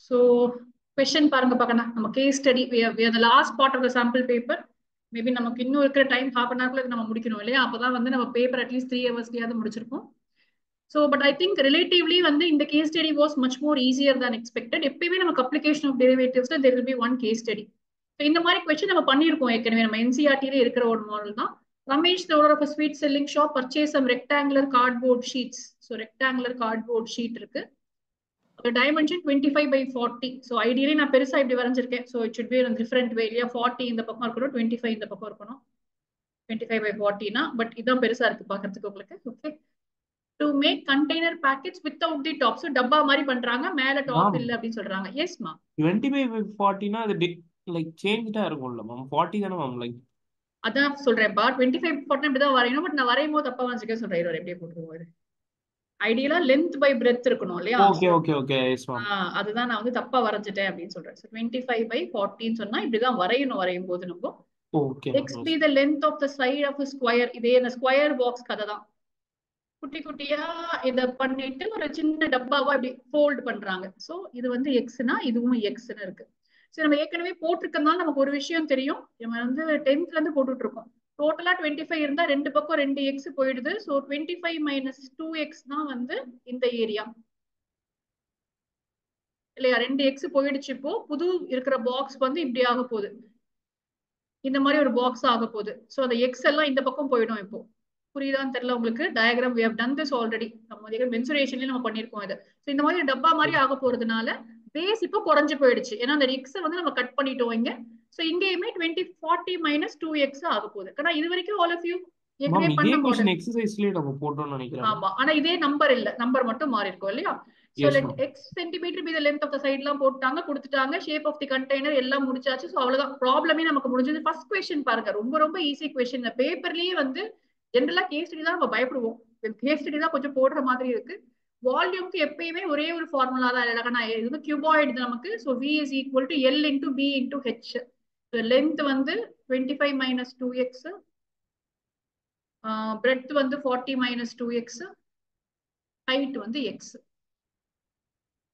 So question பாருங்க பார்க்கலாம். நம்ம case study we are the last part of the sample paper. Maybe நமக்கு இன்னும் இருக்கிற டைம் half an hour நம்ம முடிக்கணும் இல்லையா? அப்பதான் வந்து நம்ம paper at least 3 ஹவர்ஸ்லயாவது முடிச்சிருப்போம். So but I think relatively வந்து இந்த case study was much more easier than expected. எப்பயுமே நமக்கு application of derivatives there will be one case study. So இந்த மாதிரி question நம்ம பண்ணியிருக்கோம் ஏற்கனவே நம்ம NCERT-ல இருக்கிற ஒரு மாடல் தான். Ramesh, the owner of a sweet selling shop, purchased some rectangular cardboard sheets. So rectangular cardboard sheet இருக்கு. The dimension 25 by 40. So ideally நான் பெருசா இப்படி வரைஞ்சிருக்கேன். So it should be in a different way. இல்லையா 40 இந்த பக்கம் இருக்கணும் 25 இந்த பக்கம் இருக்கணும் 25 by 40 னா பட் இதான் பெருசா இருக்கு பாக்கிறதுக்கு உங்களுக்கு. Okay. To make container packets without the top. So டப்பா மாதிரி பண்றாங்க மேல டாப் இல்ல அப்படின்னு சொல்றாங்க. Yes ma. 25 by 40 னா அது லைக் சேஞ்ச்டா இருக்கும்ல மேம் 40 தான மேம் லைக் அதான் சொல்றேன்ப்பா 25 40 இப்படி தான் வரையணும் பட் நான் வரையும் போது தப்பா வச்சுக்க சொல்றேன் எப்படியே போட்டுருவோம். ஐடியலா லென்த் பை பிரெத் இருக்கணும் இல்லையா? Okay okay okay yes ma'am. அதுதான் நான் வந்து தப்பா வரைஞ்சிட்டேன் அப்படின்னு சொல்றேன். 25 by 40 சொன்னா இப்படிதான் வரையணும் வரையும் போது நம்ம. Okay. X be the length of the side of a square. இதே இந்த ஸ்கொயர் பாக்ஸ் கதை தான். குட்டி குட்டியா இத பண்ணிட்டு ஒரு சின்ன டப்பாவா இப்படி ஃபோல்ட் பண்றாங்க. சோ இது வந்து எக்ஸ்னா இதுவும் எக்ஸ்னு இருக்கு. சோ நம்ம ஏற்கனவே போட்டிருக்கனால நமக்கு ஒரு விஷயம் தெரியும். நம்ம வந்து 10th இருந்து போட்டுட்டு இருக்கோம். டோட்டலா 25 இருந்தா ரெண்டு பக்கம் 2 எக்ஸ் போயிடுது. சோ 25 minus 2x தான் வந்து இந்த ஏரியா இல்லையா? 2 எக்ஸ் போயிடுச்சு. இப்போ புது இருக்கிற பாக்ஸ் வந்து இப்படி ஆக போகுது. இந்த மாதிரி ஒரு பாக்ஸ் ஆக போகுது. சோ அந்த எக்ஸ் எல்லாம் இந்த பக்கம் போயிடும். இப்போ புரியுதான்னு தெரியல உங்களுக்கு. Diagram we have done this already. நம்ம மென்சுரேஷன்லயே நம்ம பண்ணிருக்கோம் இது. சோ இந்த மாதிரி டப்பா மாதிரி ஆக போறதுனால பேஸ் இப்போ குறைஞ்சு போயிடுச்சு. ஏன்னா அந்த எக்ஸ் வந்து நம்ம கட் பண்ணிட்டோம் இங்க. சோ இங்கேயுமே 40 minus 2x ஆக போகுது. ஏன்னா இது வரைக்கும் all of you ஏற்கனவே பண்ண மாடல் எக்ஸசைஸ்லயே நம்ம போட்டோம்னு நினைக்கிறேன். ஆமா ஆனா இதே நம்பர் இல்ல நம்பர் மட்டும் மாறி இருக்கும் இல்லையா? So let x centimeter be the length of the side எல்லாம் போட்டாங்க கொடுத்துட்டாங்க. shape of the container எல்லாம் முடிச்சாச்சு. சோ அவ்வளவுதான் ப்ராப்ளமே நமக்கு முடிஞ்சது. ஃபர்ஸ்ட் क्वेश्चन பாருங்க ரொம்ப ஈஸி क्वेश्चन. பேப்பர்லயே வந்து ஜெனரலா கேஸ் ஸ்டடி தான் நம்ம பயப்படுவோம். கேஸ் ஸ்டடி தான் கொஞ்சம் போடுற மாதிரி இருக்கு. வால்யூம்க்கு எப்பயுமே ஒரே ஒரு ஃபார்முலா தான் இல்லைனா இது கியூபாய்டு நமக்கு. So v is equal to l into b into h. So length வந்து 25 minus 2x, breadth வந்து 40 minus 2x, height வந்து x.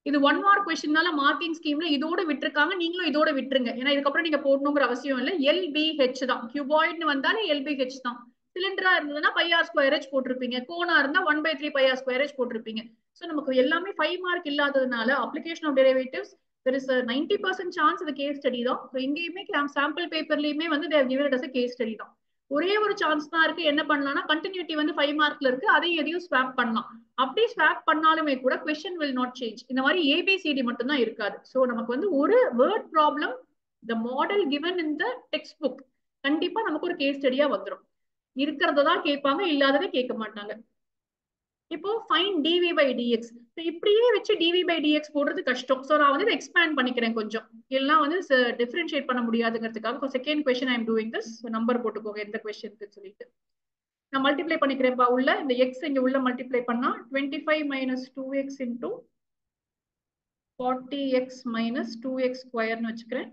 இது 1 மார்க் क्वेश्चनனால மார்க்கிங் ஸ்கீம்ல இதோட விட்டுருக்காங்க. நீங்களும் இதோட விட்டுருங்க. ஏன்னா இதுக்கப்புறம் நீங்க போடணுங்கிற அவசியம் இல்லை. LBH தான். கியூபாய்டுன்னு வந்தாலே LBH தான். சிலிண்டரா இருந்ததுன்னா πr ஸ்கொயர் h போட்டிருப்பீங்க. கோனா இருந்தா 1/3 πr ஸ்கொயர் h போட்டிருப்பீங்க. சோ நமக்கு எல்லாமே 5 மார்க் இல்லாததுனால application of derivatives there is a 90% chance இது கேஸ் ஸ்டடி தான். சோ இங்கேயுமே சாம்பிள் பேப்பர்லயுமே வந்து they have given it as a case study தான். ஒரே ஒரு சான்ஸ் தான் இருக்கு. என்ன பண்ணலாம்னா கண்டினியூட்டி வந்து 5 மார்க்ல இருக்கு. அதையும் எதையும் ஸ்வாப் பண்ணலாம். அப்படி ஸ்வாப் பண்ணாலுமே கூட question will not change. இந்த மாதிரி ABCD மட்டும் தான் இருக்காது. சோ நமக்கு வந்து ஒரு word problem the model given in the textbook கண்டிப்பா நமக்கு ஒரு கேஸ் ஸ்டடியா வந்துடும். இருக்கிறதா கேட்பாங்க இல்லாததை கேட்க மாட்டாங்க. இப்போ ஃபைன் dv by dx. இப்படியே வச்சு dv by dx போடுறது கஷ்டம். சோ நான் வந்து எக்ஸ்பேண்ட் பண்ணிக்கிறேன் கொஞ்சம். எல்லாம் வந்து டிஃபரன்ஷியேட் பண்ண முடியாதுங்கிறதுக்காக second question I am doing this. Number போட்டுக்கோங்க எந்த क्वेश्चनக்கு சொல்லிட்டு. நான் மல்டிப்ளை பண்ணிக்கிறேன்ப்பா உள்ள இந்த x இங்க உள்ள மல்டிப்ளை பண்ணா 25 minus 2x into 40x minus 2x ஸ்கொயர்னு வச்சுக்கிறேன்.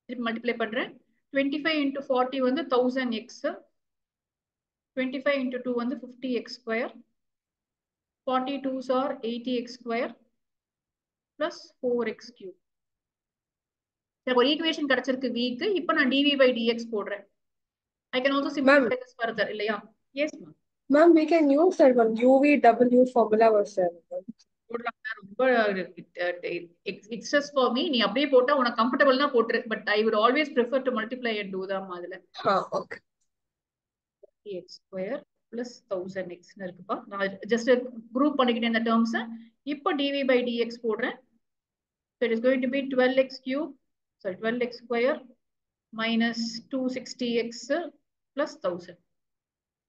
திருப்பி மல்டிப்ளை பண்றேன். 25 into 40 வந்து 1000x, 25 into 2 வந்து 50x square, 42s are 80x square plus 4x cube. ஒரு ஈக்குவேஷன் கிடைச்சிருக்கு வீக்கு. இப்போ நான் dv by dx போடுறேன். I can also simplify this further இல்லையா? Yes ma'am. Ma'am, we can use that one UVW formula was there. It's just for me. நீ அப்படியே போட்டா உனக்கு கம்ஃபர்டபிள்னா போட்டுரு. But I would always prefer to multiply and do that அதுல. Okay. x square plus 1000x னு இருக்குப்பா. நான் just group பண்ணிக்கிட்டேன் இந்த terms. இப்போ dv by dx போடுறேன். So it is going to be 12x cube, sorry 12x square minus 260x plus 1000.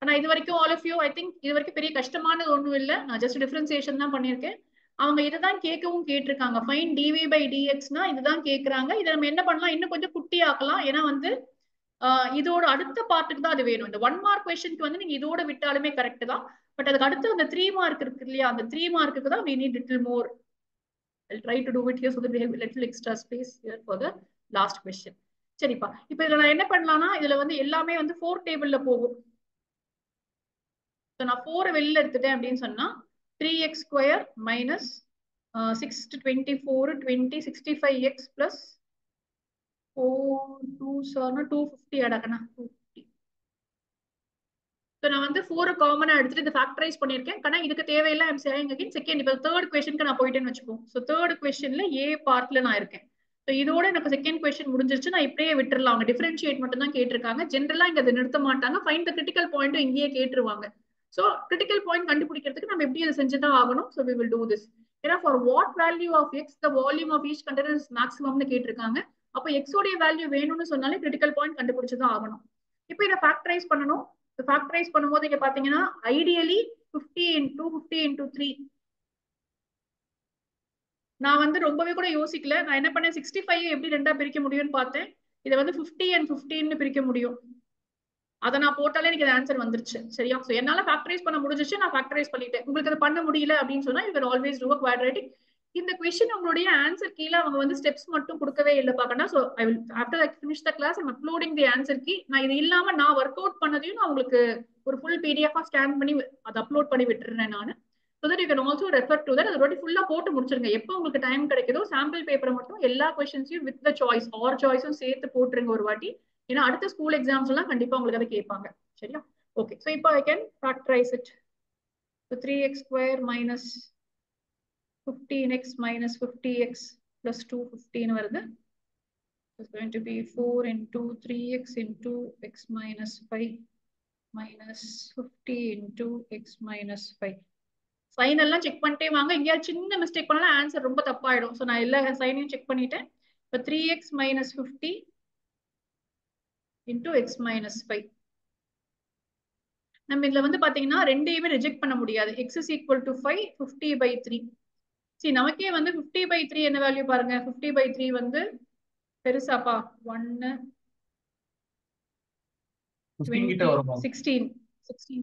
ஆனா இது வரைக்கும் all of you I think இது வரைக்கும் பெரிய கஷ்டமானது ஒண்ணும் இல்ல. நான் just டிஃபரன்சியேஷன் தான் பண்ணிருக்கேன். அவங்க இதுதான் கேட்கவும் கேட்டிருக்காங்க. ஃபைன் dv by dxனா இதுதான் கேக்குறாங்க. இதை நம்ம என்ன பண்ணலாம் இன்னும் கொஞ்சம் குட்டி ஆக்கலாம். ஏன்னா வந்து இதோட அடுத்த பார்ட்டுக்கு தான் அது வேணும். இந்த 1 மார்க் क्वेश्चनக்கு வந்து நீங்க இதோட விட்டாலுமே கரெக்ட் தான். பட் அதுக்கு அடுத்து அந்த 3 மார்க் இருக்கு இல்லையா? அந்த 3 மார்க்குக்கு தான் we need little more. I'll try to do it here so that we have little extra space here for the last question. சரிப்பா. இப்போ இதுல நான் என்ன பண்ணலாம்னா இதுல வந்து எல்லாமே வந்து 4 டேபிள்ல போகும். நான் 4 வெளியில எடுத்துட்டேன் அப்படின்னு சொன்னா 3x square minus 6 to 24, 20, 65x plus 4, 2 சொன்னா 250 அடக்கண்ணா 250. ஸோ நான் வந்து 4 காமனா எடுத்துட்டு இந்த ஃபேக்டரைஸ் பண்ணியிருக்கேன். ஆனால் இதுக்கு தேவையில்லை. ஐம் சேயிங் அகைன் செகண்ட் இப்போ தேர்ட் கொஸ்டினுக்கு நான் போயிட்டேன்னு வச்சுப்போம். ஸோ தேர்ட் கொஸ்டின்ல ஏ பார்ட்ல நான் இருக்கேன். ஸோ இதோட எனக்கு செகண்ட் கொஸ்டின் முடிஞ்சிருச்சு. நான் இப்படியே விட்டுறலாம். அவங்க டிஃபரன்ஷியேட் மட்டும் தான் கேட்டிருக்காங்க. ஜென்ரலா இங்க அதை நிறுத்த மாட்டாங்க. ஃபைண்ட் த கிரிட்டிக்கல் பாயிண்ட்டும் இங்கேயே கேட்டுருவாங்க. ஸோ கிரிட்டிக்கல் பாயிண்ட் கண்டுபிடிக்கிறதுக்கு நம்ம எப்படி அதை செஞ்சுதான் ஆகணும். So we will do this. ஏன்னா for what value of X the volume of each container மேக்ஸிமம்னு கேட்டிருக்காங்க. அப்போ எக்ஸோடைய வேல்யூ வேணும்னு சொன்னாலே கிரிட்டிக்கல் பாயிண்ட் கண்டுபிடிச்சுதான் ஆகணும். இப்போ இதை ஃபேக்டரைஸ் பண்ணணும். ஃபேக்டரைஸ் பண்ணும்போது இங்க பாத்தீங்கன்னா ஐடியலி 50 into 50 into 3. நான் வந்து ரொம்பவே கூட யோசிக்கல. நான் என்ன பண்ணேன் 65 எப்படி ரெண்டா பிரிக்க முடியும்னு பார்த்தேன். இதை வந்து 50 and 15 பிரிக்க முடியும். அதை நான் போட்டாலே எனக்கு ஆன்சர் வந்துருச்சு. சரியா? ஸோ என்னால ஃபேக்டரைஸ் பண்ண முடிஞ்சிச்சு. நான் ஃபேக்டரைஸ் பண்ணிட்டேன். உங்களுக்கு அதை பண்ண முடியல அப்படின்னு சொன்னா you can always do a quadratic. இந்த கொஸ்டின் உங்களுடைய ஆன்சர் கீழே அவங்க வந்து ஸ்டெப்ஸ் மட்டும் கொடுக்கவே இல்லை பார்க்கணும். So I will after I finish the class I'm uploading the answer key. நான் இது இல்லாம நான் ஒர்க் அவுட் பண்ணதையும் நான் உங்களுக்கு ஒரு ஃபுல் பிடிஎஃபா ஸ்கேன் பண்ணி அதை அப்லோட் பண்ணி விட்டுறேன் நான். So that you can also refer to that. அதோட ஃபுல்லா போட்டு முடிச்சிருங்க. எப்போ உங்களுக்கு டைம் கிடைக்குதோ சாம்பிள் பேப்பரை மட்டும் எல்லா கொஸ்டின்ஸையும் வித் த சாய்ஸ் ஆர் சாய்ஸும் சேர்த்து போட்டுருங்க ஒரு வாட்டி. ஏன்னா அடுத்த ஸ்கூல் எக்ஸாம்ஸ் எல்லாம் கண்டிப்பா உங்களுக்கு அதை கேட்பாங்க. சரியா? ஓகே. ஸோ இப்போ I can factorise it. 3x square minus 15x minus 50x plus 215 வருது. It's going to be 4 into 3x into x minus 5 minus 50 into x minus 5. Sign எல்லாம் செக் பண்ணிட்டே வாங்க. எங்கேயாவது சின்ன மிஸ்டேக் பண்ணாலும் ஆன்சர் ரொம்ப தப்பாயிடும். ஸோ நான் எல்லா சைனையும் செக் பண்ணிட்டேன். இப்போ 3x minus 50 into x minus 5. நம்ம இதுல வந்து பாத்தீங்கன்னா ரெண்டையுமே ரிஜெக்ட் பண்ண முடியாது. x is equal to 5, 50/3. சரி, நமக்கே வந்து 50/3 என்ன வேல்யூ பாருங்க. 50/3 வந்து பெருசாப்பா 1 20 16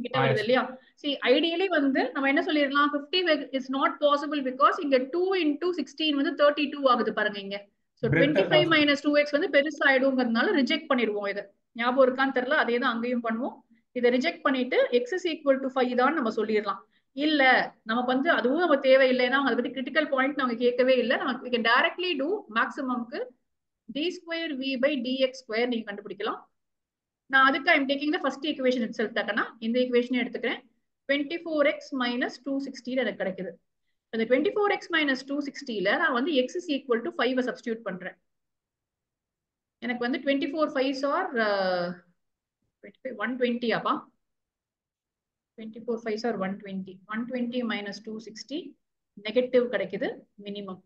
கிட்ட வருது இல்லையா? See, ideally வந்து நம்ம என்ன சொல்லிடலாம் 50 is not possible because இங்க 2 into 16 வந்து 32 ஆகுது பாருங்க இங்க. So 25 minus 2x வந்து பெருசாயிடுங்கிறதுனால ரிஜெக்ட் பண்ணிடுவோம். இது ஞாபகம் இருக்கான்னு தெரியல. அதே தான் அங்கேயும் பண்ணுவோம். இதை ரிஜெக்ட் பண்ணிட்டு x is equal to 5 தான் நம்ம சொல்லிடலாம். இல்ல நமக்கு வந்து அதுவும் நம்ம தேவையில்லைன்னா அதை பத்தி கிரிட்டிக்கல் பாயிண்ட் நம்ம கேட்கவே இல்லை. நமக்கு we can directly do maximumக்கு d square v by dx square நீங்க கண்டுபிடிக்கலாம். நான் அதுக்கு I'm taking the first equation itself தக்கனா இந்த ஈக்குவேஷனை எடுத்துக்கிறேன். 24x minus 260 எனக்கு கிடைக்குது. அந்த 24x minus 260ல நான் வந்து x is equal to 5 substitute பண்றேன். எனக்கு வந்து 24 5s ஆர் 120 ஆப்பா. 24 5s ஆர் 120. 120 minus 260 நெகட்டிவ் கிடைக்குது மினிமம்.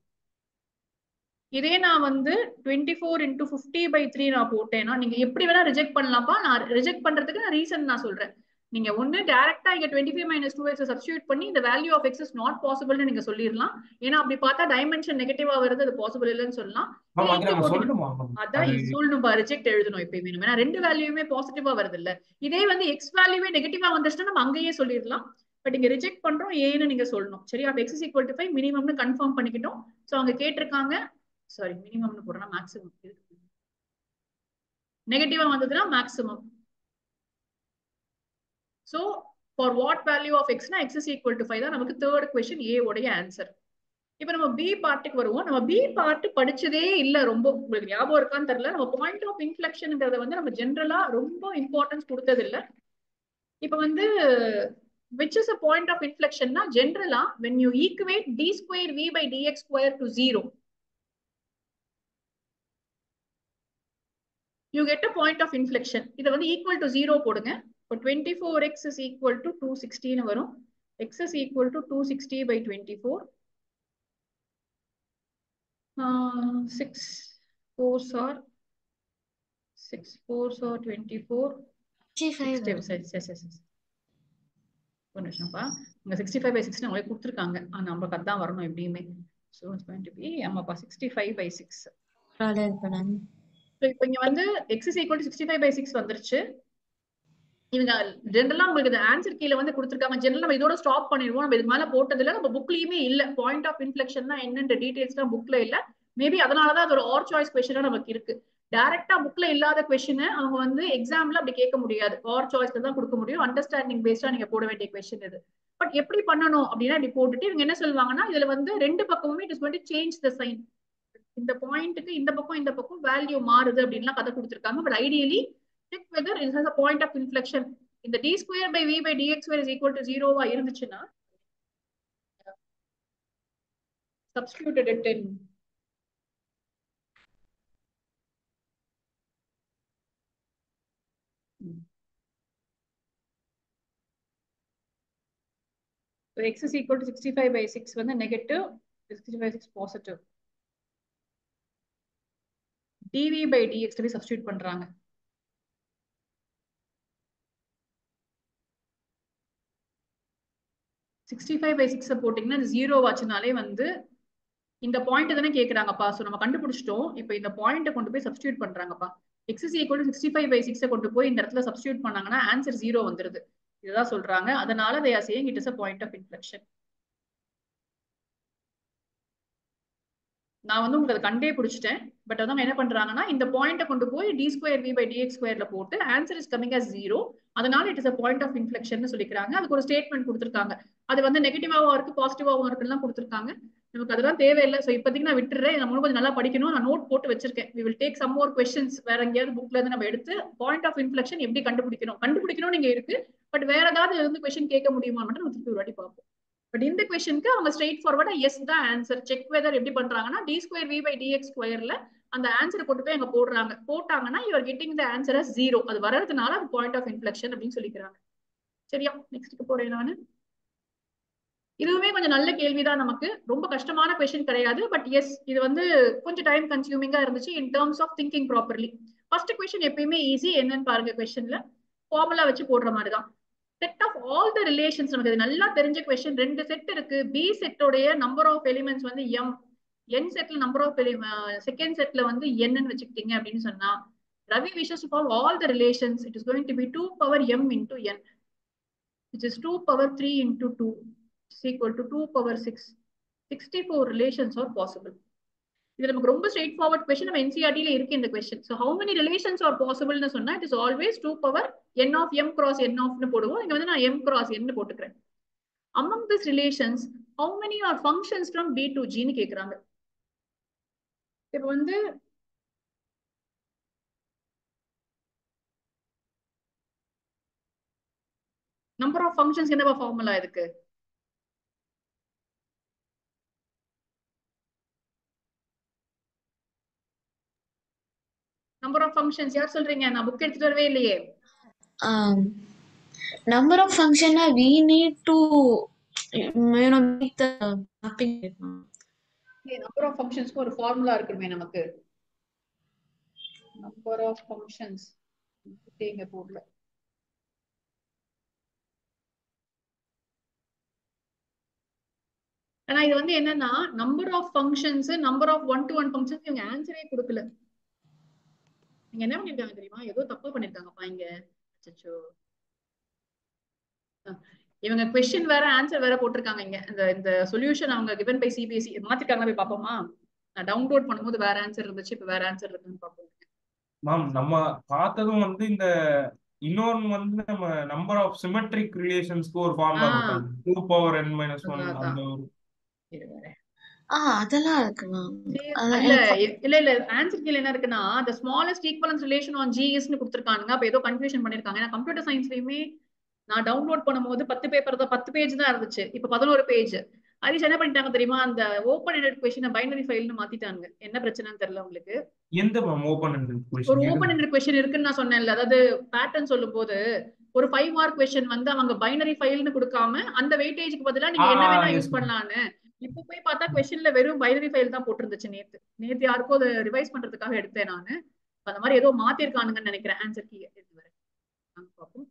இதே நான் வந்து 24 into 50/3 நான் போட்டேன்னா நீங்க எப்படி வேணா ரிஜெக்ட் பண்ணலாம்ப்பா. நான் ரிஜெக்ட் பண்றதுக்கு நான் ரீசன் நான் சொல்றேன். நீங்க ஒண்ணு டைரக்டா இங்க 25 minus 2x சப்ஸ்டியூட் பண்ணி இந்த value of x is not possible நீங்க சொல்லிடலாம். ஏன்னா அப்படி பார்த்தா டைமென்ஷன் நெகட்டிவா வருது, அது பாசிபிள் இல்லைன்னு சொல்லலாம். அதான் சொல்லணும்பா, ரிஜெக்ட் எழுதணும் எப்பயுமே. ஏன்னா ரெண்டு வேல்யூமே பாசிட்டிவா வருது இல்ல. இதே வந்து எக்ஸ் வேல்யூவே நெகட்டிவா வந்துச்சுன்னா நம்ம அங்கேயே சொல்லிடலாம். பட் இங்க ரிஜெக்ட் பண்றோம் ஏன்னு நீங்க சொல்லணும். சரியா? அப்ப x is equal to 5 மினிமம்னு கன்ஃபார்ம் பண்ணிக்கிட்டோம். சோ அங்க கேட்டிருக்காங்க. சாரி, மினிமம்னு போடுறேன்னா மேக்ஸிமம். நெகட்டிவா வந்ததுன்னா maximum. So for what value of எக்ஸ்னா x is equal to 5 தான் நமக்கு தேர்ட் क्वेश्चन ஏ உடைய ஆன்சர். இப்போ நம்ம பி பார்ட்டுக்கு வருவோம். நம்ம பி பார்ட் படிச்சதே இல்ல. ரொம்ப உங்களுக்கு ஞாபகம் இருக்கான்னு தெரியல. நம்ம பாயிண்ட் ஆஃப் இன்ஃப்ளெக்ஷன்ங்கிறத வந்து நம்ம ஜென்ரலா ரொம்ப இம்பார்ட்டன்ஸ் கொடுத்தது இல்ல. இப்போ வந்து which is a point of inflection na generally when you equate d square v by dx square to 0 you get a point of inflection. இத வந்து equal to 0 போடுங்க. இப்போ 24x is equal to 260 னு வரும். x is equal to 260 by 24. 6 4s are 24. 65. ஒரு நிமிஷம்ப்பா. இங்க 65/6 உங்களுக்கு கொடுத்துருக்காங்க. நமக்கு அதான் வரணும் எப்படியுமே. So it's going to be ஆமாப்பா 65/6. இப்போ இங்க வந்து x is equal to 65/6 வந்துருச்சு. இவங்க ஜெனரலா உங்களுக்கு இந்த ஆன்சர் கீழே வந்து கொடுத்துருக்காங்க. ஜெனரலா நம்ம இதோட ஸ்டாப் பண்ணிடுவோம். நம்ம இது மேல போட்டதுல நம்ம புக்லயுமே இல்ல. பாயிண்ட் ஆஃப் இன்ஃப்ளெக்ஷன்னா என்னன்ற டீடைல்ஸ் தான் புக்ல இல்ல. மேபி அதனாலதான் அதோட ஆர் சாய்ஸ் கொஸ்டினா நமக்கு இருக்கு. டைரக்டா புக்ல இல்லாத கொஸ்டின் அவங்க வந்து எக்ஸாம்ல அப்படி கேட்க முடியாது. ஆர் சாய்ஸ்ல தான் கொடுக்க முடியும். அண்டர்ஸ்டாண்டிங் பேஸ்டா நீங்க போட வேண்டிய கொஸ்டின் இது. பட் எப்படி பண்ணணும் அப்படின்னா இப்படி போட்டுட்டு இவங்க என்ன சொல்லுவாங்கன்னா இதுல வந்து ரெண்டு பக்கமுமே it is going to change the sign. இந்த பாயிண்ட்டுக்கு இந்த பக்கம் வேல்யூ மாறுது அப்படின்லாம் கதை கொடுத்துருக்காங்க. But ideally check whether it has a point of inflection. இந்த d square by v by dx square is equal to 0 இருந்துச்சுன்னா substituted it in so x is equal to 65 by 6 வந்து negative, 65 by 6 positive. dv by dx போய் substitute பண்றாங்க. Sixty five by six போட்டீங்கன்னா zero ஆச்சுனாலே வந்து இந்த point தானே கேட்கறாங்கப்பா. So நம்ம கண்டுபிடிச்சிட்டோம். இப்போ இந்த பாயிண்ட்டை கொண்டு போய் சப்ஸ்டியூட் பண்றாங்கப்பா. எக்ஸ் இஸ் ஈக்குவல் 65 by 6 கொண்டு போய் இந்த இடத்துல சப்ஸ்டியூட் பண்ணாங்கன்னா ஆன்சர் ஜீரோ வந்துருது. இதுதான் சொல்றாங்க. அதனால they are saying it is a point of inflection. நான் வந்து உங்களுக்கு கண்டே பிடிச்சிட்டேன். பட் அதான் என்ன பண்றாங்கன்னா இந்த பாயிண்ட்டை கொண்டு போய் D square V by DX ஸ்கொயர்ல போட்டு answer is coming as zero. அதனால it is a point of inflection சொல்லிக்கிறாங்க. அதுக்கு ஒரு ஸ்டேட்மெண்ட் கொடுத்துருக்காங்க. அது வந்து நெகட்டிவாவும் இருக்கு பாசிட்டிவாவும் இருக்குன்னு கொடுத்துருக்காங்க. நமக்கு அதெல்லாம் தேவையில்லை. ஸோ இப்போதைக்கு நான் விட்டுறேன். நம்ம கொஞ்சம் நல்லா படிக்கணும். நான் நோட் போட்டு வச்சிருக்கேன். we will take some more questions. வேற எங்கேயாவது புக்ல இருந்து நம்ம எடுத்து பாயிண்ட் ஆஃப் இன்ஃபிளெக்ஷன் எப்படி கண்டுபிடிக்கணும் நீங்க இருக்கு. பட் வேற ஏதாவது வந்து கொஸ்டின் கேட்க முடியுமா மட்டும் நம்ம திருப்பி ஒரு வாட்டி பார்ப்போம். பட் இந்த கொஸ்டினுக்கு அவங்க ஸ்ட்ரெயிட் ஃபார்வர்டா எஸ் தான் ஆன்சர். செக் வெதர் எப்படி பண்றாங்கன்னா D square V by DX ஸ்கொயர்ல அந்த ஆன்சரை கொண்டு போய் அங்க போட்டாங்கன்னா you are getting the answer as zero. அது வர்றதுனால அது பாயிண்ட் ஆஃப் இன்ஃபிளெக்ஷன் அப்படின்னு சொல்லிக்கிறாங்க. சரியா? நெக்ஸ்ட் போறேன் நானு. இதுவுமே கொஞ்சம் நல்ல கேள்விதான். நமக்கு ரொம்ப கஷ்டமான கொஸ்டின் கிடையாது. பட் எஸ் இது வந்து கொஞ்சம் டைம் கன்சியூமிங்கா இருந்துச்சு in terms of thinking properly. First question எப்பயுமே ஈஸி. என்னன்னு பாருங்க. கொஸ்டின்ல ஃபார்முலா வச்சு போடுற மாதிரி தான். Set of all the relations. நமக்கு இது நல்லா தெரிஞ்ச கொஸ்டின். ரெண்டு செட் இருக்கு. பி செட்டோடைய நம்பர் ஆஃப் எலிமெண்ட்ஸ் வந்து எம். என் செட்ல நம்பர் ஆஃப் செகண்ட் செட்ல வந்து என்னன்னு வச்சுக்கிட்டீங்க அப்படின்னு சொன்னா Ravi wishes to solve all the relations. It is going to be 2 power m into n, which is 2 power 3 into 2 is equal to 2 power 6. 64 relations are possible. இது நமக்கு ரொம்ப ஸ்ட்ரெயிட் ஃபார்வர்ட் கொஸ்டின். நம்ம என்சிஆர்டில இருக்கு இந்த question. So how many relations are பாசிபிள்னு சொன்னா it is always 2 power n of m cross n of னு போடுவோம். இங்க வந்து நான் m cross n னு போட்டுக்கிறேன். among these relations how many are functions from b to g னு கேக்குறாங்க. இப்போ வந்து நம்பர் ஆஃப் ஃபங்க்ஷன்ஸ் என்னவா ஃபார்முலா இருக்கு? நம்பர் ஆஃப் ஃபங்க்ஷன்ஸ் யார் சொல்றீங்க? நான் புக் எடுத்துட்டு வரவே இல்லையே. Number of function we need to make the mapping. Number of ஃபங்க்ஷன்ஸ்க்கு ஒரு ஃபார்முலா இருக்குமே நமக்கு. நம்பர் ஆஃப் ஃபங்க்ஷன்ஸ் இங்க போடல. ஆனா இது வந்து என்னன்னா number of functions number of 1 to 1 functions இவங்க ஆன்சரே கொடுக்கல. நீங்க என்ன பண்ணிருக்காங்க தெரியுமா? ஏதோ தப்பா பண்ணிருக்காங்கப்பா இங்க. அச்சச்சோ. இவங்க கொஸ்டின் வேற ஆன்சர் வேற போட்டிருக்காங்க இங்க. இந்த சொல்யூஷன் அவங்க given by CBSE மாத்திட்டாங்க. போய் பாப்போமா? நான் டவுன்லோட் பண்ணும்போது வேற ஆன்சர் இருந்துச்சு. இப்ப வேற ஆன்சர் இருக்குன்னு பாப்போம். மேம் நம்ம பார்த்ததும் வந்து இந்த இன்னொன்னு வந்து நம்ம நம்பர் ஆஃப் சிமெட்ரிக் ரிலேஷன்ஸ்க்கு ஒரு ஃபார்முலா கொடுத்தாங்க. 2 power n minus 1 அந்த ஒரு அதெல்லாம் இருக்கு மேம். இல்ல ஆன்சர் கீழ என்ன இருக்குன்னா the smallest equivalence relation on G is னு கொடுத்திருக்காங்க. அப்ப ஏதோ கன்ஃபியூஷன் பண்ணிருக்காங்க. ஏன்னா கம்ப்யூட்டர் சயின்ஸ்லயுமே நான் டவுன்லோட் பண்ணும்போது 10 பேப்பர் தான் 10 பேஜ் தான் இருந்துச்சு. இப்ப 11 பேஜ். ஹரிஷ் என்ன பண்ணிட்டாங்க தெரியுமா? அந்த ஓபன் எண்டட் கொஸ்டினை பைனரி ஃபைல்னு மாத்திட்டாங்க. என்ன பிரச்சனைன்னு தெரியல உங்களுக்கு. எந்த மேம் ஓபன் எண்டட் கொஸ்டின்? ஒரு ஓபன் எண்டட் கொஸ்டின் இருக்குன்னு நான் சொன்னேன்ல. அதாவது பேட்டர்ன் சொல்லும்போது ஒரு 5 மார்க் கொஸ்டின் வந்து அவங்க பைனரி ஃபைல்னு கொடுக்காம அந்த வெயிட்டேஜ்க்கு பதிலா நீங்க என்ன வேணா யூஸ் பண்ணலாம்னு. இப்ப போய் பார்த்தா கொஸ்டின்ல வெறும் பைனரி ஃபைல் தான் போட்டிருந்துச்சு. நேத்து யாருக்கோ அதை ரிவைஸ் பண்றதுக்காக எடுத்தேன் நானு. அந்த மாதிரி ஏதோ மாத்திருக்கானுங்கன்னு நினைக்கிறேன் ஆன்சர் கீ. பார்ப்போம்.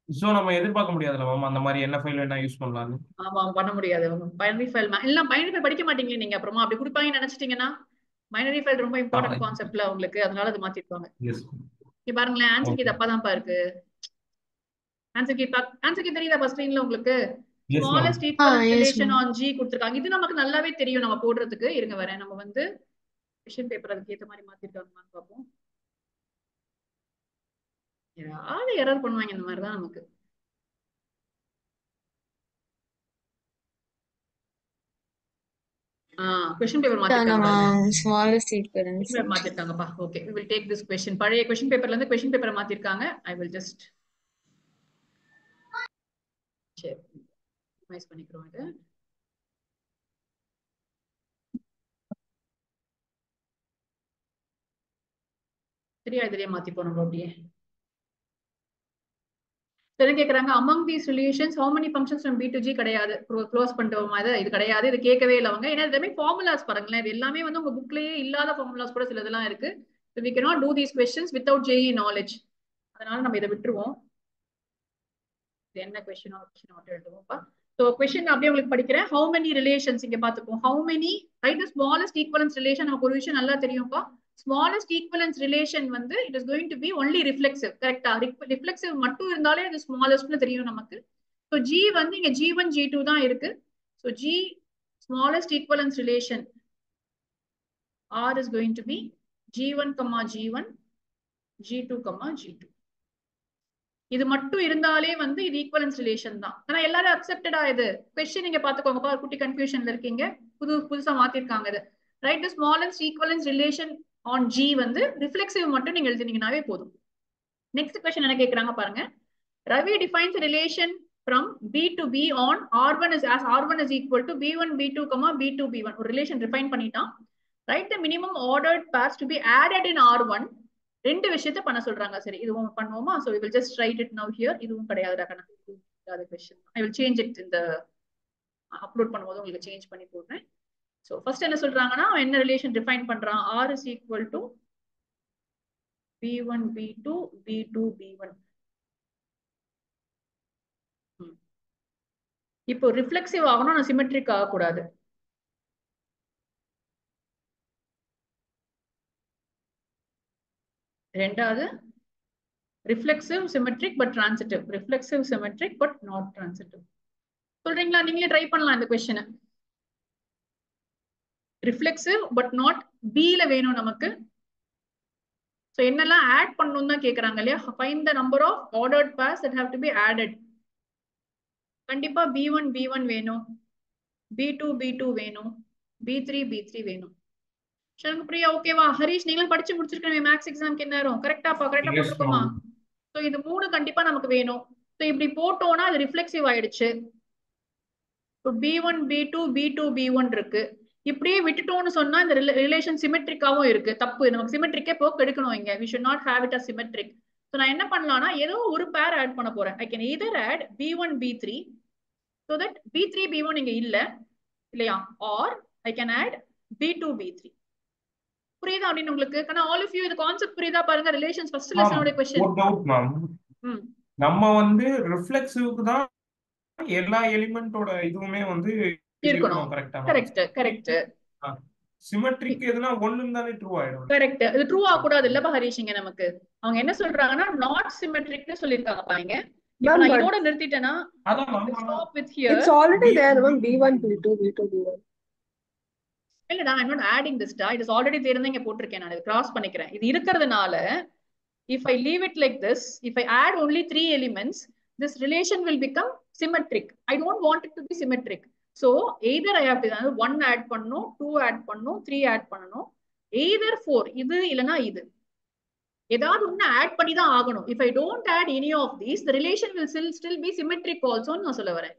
சோ நம்ம எதிர்பார்க்க முடியாதுல மேம் அந்த மாதிரி என்ன ஃபைல் வேணா யூஸ் பண்ணலாம். ஆமா பண்ண முடியாது. பைனரி ஃபைல் இல்ல பைனரி ஃபைல் படிக்க மாட்டீங்க நீங்க. அப்புறமா அப்படி கொடுப்பாங்கன்னு நினைச்சிட்டீங்கன்னா பைனரி ஃபைல் ரொம்ப இம்பார்ட்டன்ட் கான்செப்ட்ல உங்களுக்கு. அதனால அது மாத்திருப்பாங்க. இங்க பாருங்களேன் ஆன்சர் கீ தப்பா தான் இருக்கு. ஆன்சர் கீ தெரியுதா ஸ்கிரீன்ல உங்களுக்கு? Smallest equivalence relation on G கொடுத்திருக்காங்க. இது நமக்கு நல்லாவே தெரியும் நம்ம போடுறதுக்கு. இருங்க வரேன். நம்ம வந்து கொஸ்டின் பேப்பர் அதுக்கு ஏத்த மாதிரி மாத்திருக்காங்கன்னு பார்ப்போம். யாரு எரர் பண்ணுவாங்க இந்த மாதிரிதான் நமக்கு. क्वेश्चन पेपर மாத்திட்டாங்க நம்ம ஸ்மாலஸ்ட் ஈக்குவலன்ஸ் question paper மாத்திட்டாங்கப்பா. Okay, we will take this question. பழைய question paperல இருந்து question paper மாத்திருக்காங்க. I will just share minimize பண்ணிக்கிறோம் இது. சரியா இதுலயே மாத்திப்போம் நம்ம அப்படியே. சரி கேக்குறாங்க among these relations how many functions from B to G கிடையாது. க்ளோஸ் பண்ணிட்டோமா இது கிடையாது. இது கேட்கவே இல்லை அவங்க. ஏன்னா இதுமே ஃபார்முலாஸ் பாருங்களேன். இது எல்லாமே வந்து உங்க புக்லயே இல்லாத ஃபார்முலாஸ் கூட சில இதெல்லாம் இருக்கு. So we cannot do these questions without JEE knowledge. அதனால நம்ம இதை விட்டுருவோம். இது என்ன question எழுதுவோம்ப்பா. So question அப்படியே உங்களுக்கு படிக்கிறேன். How many relations இங்க பாத்துப்போம். How many right the smallest equivalence relation நமக்கு ஒரு விஷயம் நல்லா தெரியும்ப்பா. Smallest equivalence relation வந்து it is going to be only reflexive. கரெக்டா? reflexive மட்டும் இருந்தாலே அது smallestனு தெரியும் நமக்கு. So G வந்து இங்க G1 G2 தான் இருக்கு. So G smallest equivalence relation R is going to be G1, G1, G2, G2. இது மட்டும் இருந்தாலே வந்து இது ஈக்குவலன்ஸ் ரிலேஷன் தான். ஆனா எல்லாரும் அக்செப்டடா இது क्वेश्चन நீங்க பாத்துக்கோங்கப்பா. குட்டி கன்ஃபியூஷன்ல இருக்கீங்க. புதுசா மாத்திருக்காங்க இது. Right the smallest equivalence relation on G வந்து ரிஃப்ளெக்சிவ் மட்டும் நீங்க எழுதினீங்கனாவே போதும். நெக்ஸ்ட் क्वेश्चन என்ன கேக்குறாங்க பாருங்க. Ravi defines a relation from B to B on R1 is as R1 is equal to B1 B2, B2 B1. ஒரு ரிலேஷன் டிஃபைன் பண்ணிட்டான். Write the minimum ordered pairs to be added in R1. ரெண்டு விஷயத்தை பண்ண சொல்றாங்க. சரி இது பண்ணுவோமா? So we will just write it now here. இதுவும் கிடையாதுடா கணக்கு. அது question. I will change it in the upload பண்ணும்போது உங்களுக்கு சேஞ்ச் பண்ணி போடுறேன். So first என்ன சொல்றாங்கன்னா என்ன ரிலேஷன் டிஃபைன் பண்றான். R is equal to B1 B2 B2 B1. இப்போ ரிஃப்ளெக்சிவ் ஆகணும், நான் சிமெட்ரிக் ஆகக்கூடாது. ரெண்டாவது reflexive symmetric but transitive. Reflexive symmetric but not transitive. சொல்றீங்களா? நீங்களே ட்ரை பண்ணலாம் இந்த क्वेश्चन. ரிஃப்ளெக்சிவ் பட் நாட் B-ல வேணும் நமக்கு. சோ என்னெல்லாம் ஆட் பண்ணனும் தான் கேக்குறாங்க இல்லையா? Find the number of ordered pairs that have to be added. கண்டிப்பா B1 B1 வேணும், B2 B2 வேணும், B3 B3 வேணும். பிரியா ஓகேவா? ஹரிஷ் நீங்களும் படிச்சு முடிச்சிருக்கீங்க மேத்ஸ் எக்ஸாம்க்கு என்ன நேரம்? கரெக்டாப்பா? கரெக்டா போட்டுருக்கோமா? சோ இது மூணு கண்டிப்பா நமக்கு வேணும். சோ இப்படி போட்டோம்னா அது ரிஃப்ளெக்சிவ் ஆயிடுச்சு. B1 B2 B2 B1 இருக்கு. இப்படியே விட்டுட்டோம்னு சொன்னா இந்த ரிலேஷன் சிமெட்ரிக்காவும் இருக்கு. தப்பு. நமக்கு சிமெட்ரிக்கே போக்கு எடுக்கணும் இங்க. we should not have it as symmetric. So நான் என்ன பண்ணலாம்னா ஏதோ ஒரு பேர் ஆட் பண்ண போறேன். I can either add B1 B3 so that B3 B1 இங்க இல்லையா? or I can add B2 B3. புரியுதா அப்படின்னு உங்களுக்கு? ஆனா all of you இது கான்செப்ட் புரியுதா பாருங்க. ரிலேஷன்ஸ் ஃபர்ஸ்ட் லெசனோட क्वेश्चन. ஒரு டவுட் மேம். நம்ம வந்து ரிஃப்ளெக்சிவ்க்கு தான் எல்லா எலிமெண்டோட இதுவுமே வந்து இருக்கணும். கரெக்ட்டா? Correct correct. சிமெட்ரிக் எதுனா ஒண்ணுன்னு தானே ட்ரூ ஆயிடும். கரெக்ட். இது ட்ரூ ஆக கூடாது இல்ல ஹரிஷ்? இங்க நமக்கு அவங்க என்ன சொல்றாங்கன்னா நாட் சிமெட்ரிக்னு சொல்லிருக்காங்க பாருங்க. இப்போ நான் இதோட நிறுத்திட்டேனா stop with here. It's already there ma'am. B1 B2 B2 B1. இல்லடா, I'm not adding this டா. it is already there இங்க போட்டுருக்கேன். நான் இத கிராஸ் பண்ணிக்கிறேன். இது இருக்குறதுனால if I leave it like this, if I add only 3 elements, this relation will become symmetric. I don't want it to be symmetric. So either I have to 1 add பண்ணனும், 2 add பண்ணனும், 3 add பண்ணனும், either 4 இது இல்லனா இது. ஏதாவது ஒண்ணு add பண்ணி தான் ஆகணும். if I don't add any of these, the relation will still be symmetric also ன்னு நான் சொல்ல வரேன்.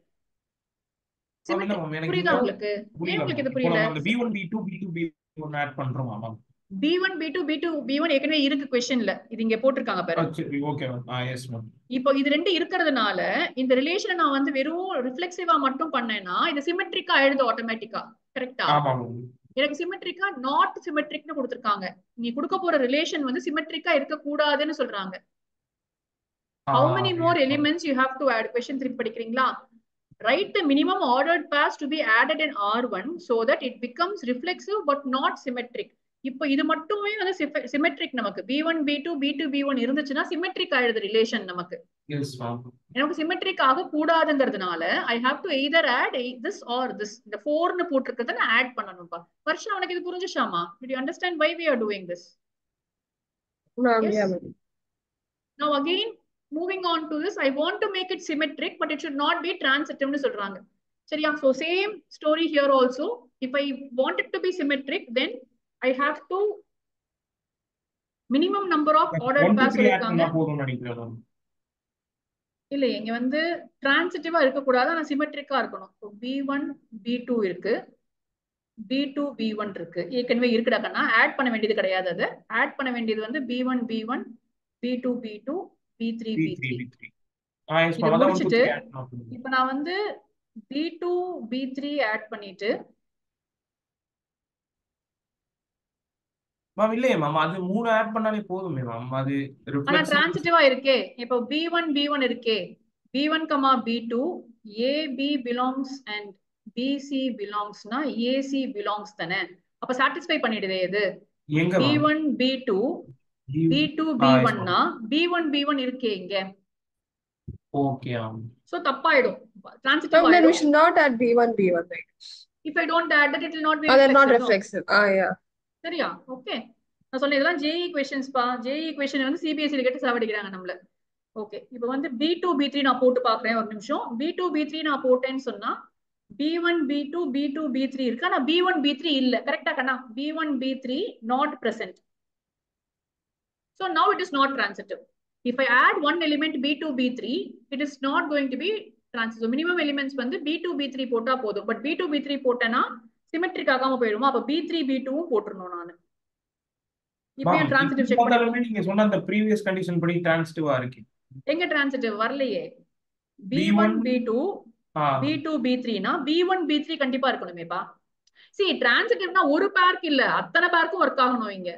புரியுதா உங்களுக்கு? ஏன் உங்களுக்கு இது புரியல? நம்ம B1 B2 B2 B1 add பண்றோமா ma'am? B1 B2 B2 B1 ஏற்கனவே இருக்கு क्वेश्चनல. இது இங்க போட்டுருக்காங்க பாரு. சரி ஓகே மேம். Yes ma'am. இப்போ இது ரெண்டு இருக்குறதுனால இந்த ரிலேஷனை நான் வந்து வெறும் ரிஃப்ளெக்சிவா மட்டும் பண்ணேனா இது சிமெட்ரிக்கா ஆயிடுது ஆட்டோமேட்டிக்கா. கரெக்ட்டா? ஆமா மேம். எனக்கு சிமெட்ரிக்கா நாட் சிமெட்ரிக்னு கொடுத்திருக்காங்க. நீ கொடுக்க போற ரிலேஷன் வந்து சிமெட்ரிக்கா இருக்க கூடாதுன்னு சொல்றாங்க. How many more elements you have to add? Question 3 படிக்கிறீங்களா? Write the minimum ordered pairs to be added in R1 so that it becomes reflexive but not symmetric. இப்போ இது மட்டுமே வந்து சிமெட்ரிக் நமக்கு. B1 B2 B2 B1 இருந்துச்சுன்னா symmetric ஆயிடுது relation நமக்கு. Yes ma'am. எனக்கு சிமெட்ரிக் ஆக கூடாதுங்கிறதுனால I have to either add this or this. இந்த 4 னு போட்டுருக்கிறத நான் ஆட் பண்ணனும்பா. வர்ஷா உனக்கு இது புரிஞ்சுச்சாமா? Did you understand why we are doing this? Ma'am, yeah ma'am. Now again moving on to this, I want to make it symmetric but it should not be transitive னு சொல்றாங்க. சரியா? So same story here also. if I want it to be symmetric, then I have to minimum number of ordered pairs சொல்லிருக்காங்க. இல்ல இங்க வந்து டிரான்சிட்டிவா இருக்க கூடாது, ஆனா சிமெட்ரிக்கா இருக்கணும். B1 B2 இருக்கு, B2 B1 இருக்கு, ஏற்கனவே இருக்குடா கண்ணா, ஆட் பண்ண வேண்டியது கிடையாது. அது ஆட் பண்ண வேண்டியது வந்து B1 B1 B2 B2 B3 B3. இத முடிச்சிட்டு இப்ப நான் வந்து B2 B3 ஆட் பண்ணிட்டு மேம் இல்லையே மேம், அது 3 ஆட் பண்ணாலே போதுமே மேம். அது ஆனா டிரான்சிட்டிவா இருக்கே. இப்போ B1 B1 இருக்கே, B1, B2 AB belongs and BC belongs னா AC belongs தானே. அப்ப சாட்டிஸ்ஃபை பண்ணிடுதே இது. B1 B2 B2 B1 னா B1 B1 இருக்கே இங்க. Okay ma'am. சோ தப்பாயிடும், டிரான்சிட்டிவ் ஆயிடும். Then we should not add B1 B1, right? If I don't add that, it will not be reflexive. Not reflexive. Yeah. சரியா? Okay. நான் சொன்னேன் இதெல்லாம் JEE questions பா. JEE question வந்து CBSE கேட்டு சாவடிக்கிறாங்க நம்மள. Okay. இப்போ வந்து B2 B3 நான் போட்டு பார்க்கறேன், ஒரு நிமிஷம். B2 B3 நான் போட்டேன்னு சொன்னா B1 B2 B2 B3 இருக்கு, ஆனா B1 B3 இல்ல. கரெக்ட்டா கண்ணா? B1 B3 not present. So now it is not transitive. If I add one element B2 B3, it is not going to be transitive. So minimum elements வந்து B2 B3 போட்டா போதும். But B2 B3 போட்டேன்னா symmetric ஆகாம போயிடுமா? அப்ப B3 B2 போட்டுறணும் நானு. இப்போ டிரான்சிட்டிவ் செக் பண்ணி நீங்க சொன்ன அந்த previous condition படி டிரான்சிட்டிவா இருக்கு. எங்க டிரான்சிட்டிவ் வரலையே. B1 B2 B2 B3 னா B1 B3 கண்டிப்பா இருக்கணுமேப்பா. see டிரான்சிட்டிவ்னா ஒரு பேருக்கு இல்ல, அத்தனை பேருக்கும் வர்க் ஆகணும் இங்க.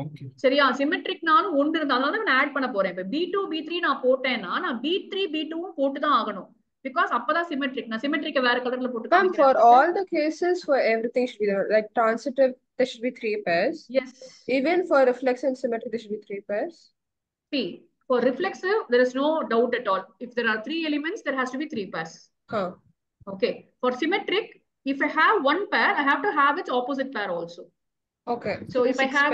ஓகே சரியா? சிமெட்ரிக்னாலும் ஒன்று இருந்தா அதனால நான் ஆட் பண்ண போறேன். இப்ப B2 B3 நான் போட்டேன்னா நான் B3 B2 போட்டு தான் ஆகணும். because அப்பதான் சிமெட்ரிக். நான் சிமெட்ரிக்க வேற கலர்ல போட்டு காமிக்கிறேன். for all the cases, for everything should be there. Like transitive, there should be 3 pairs. Yes. Even for reflexive and symmetric, there should be 3 pairs. See, for reflexive, there is no doubt at all. If there are 3 elements, there has to be 3 pairs. Okay. For symmetric, if I have one pair, I have to have its opposite pair also. Okay. So if I have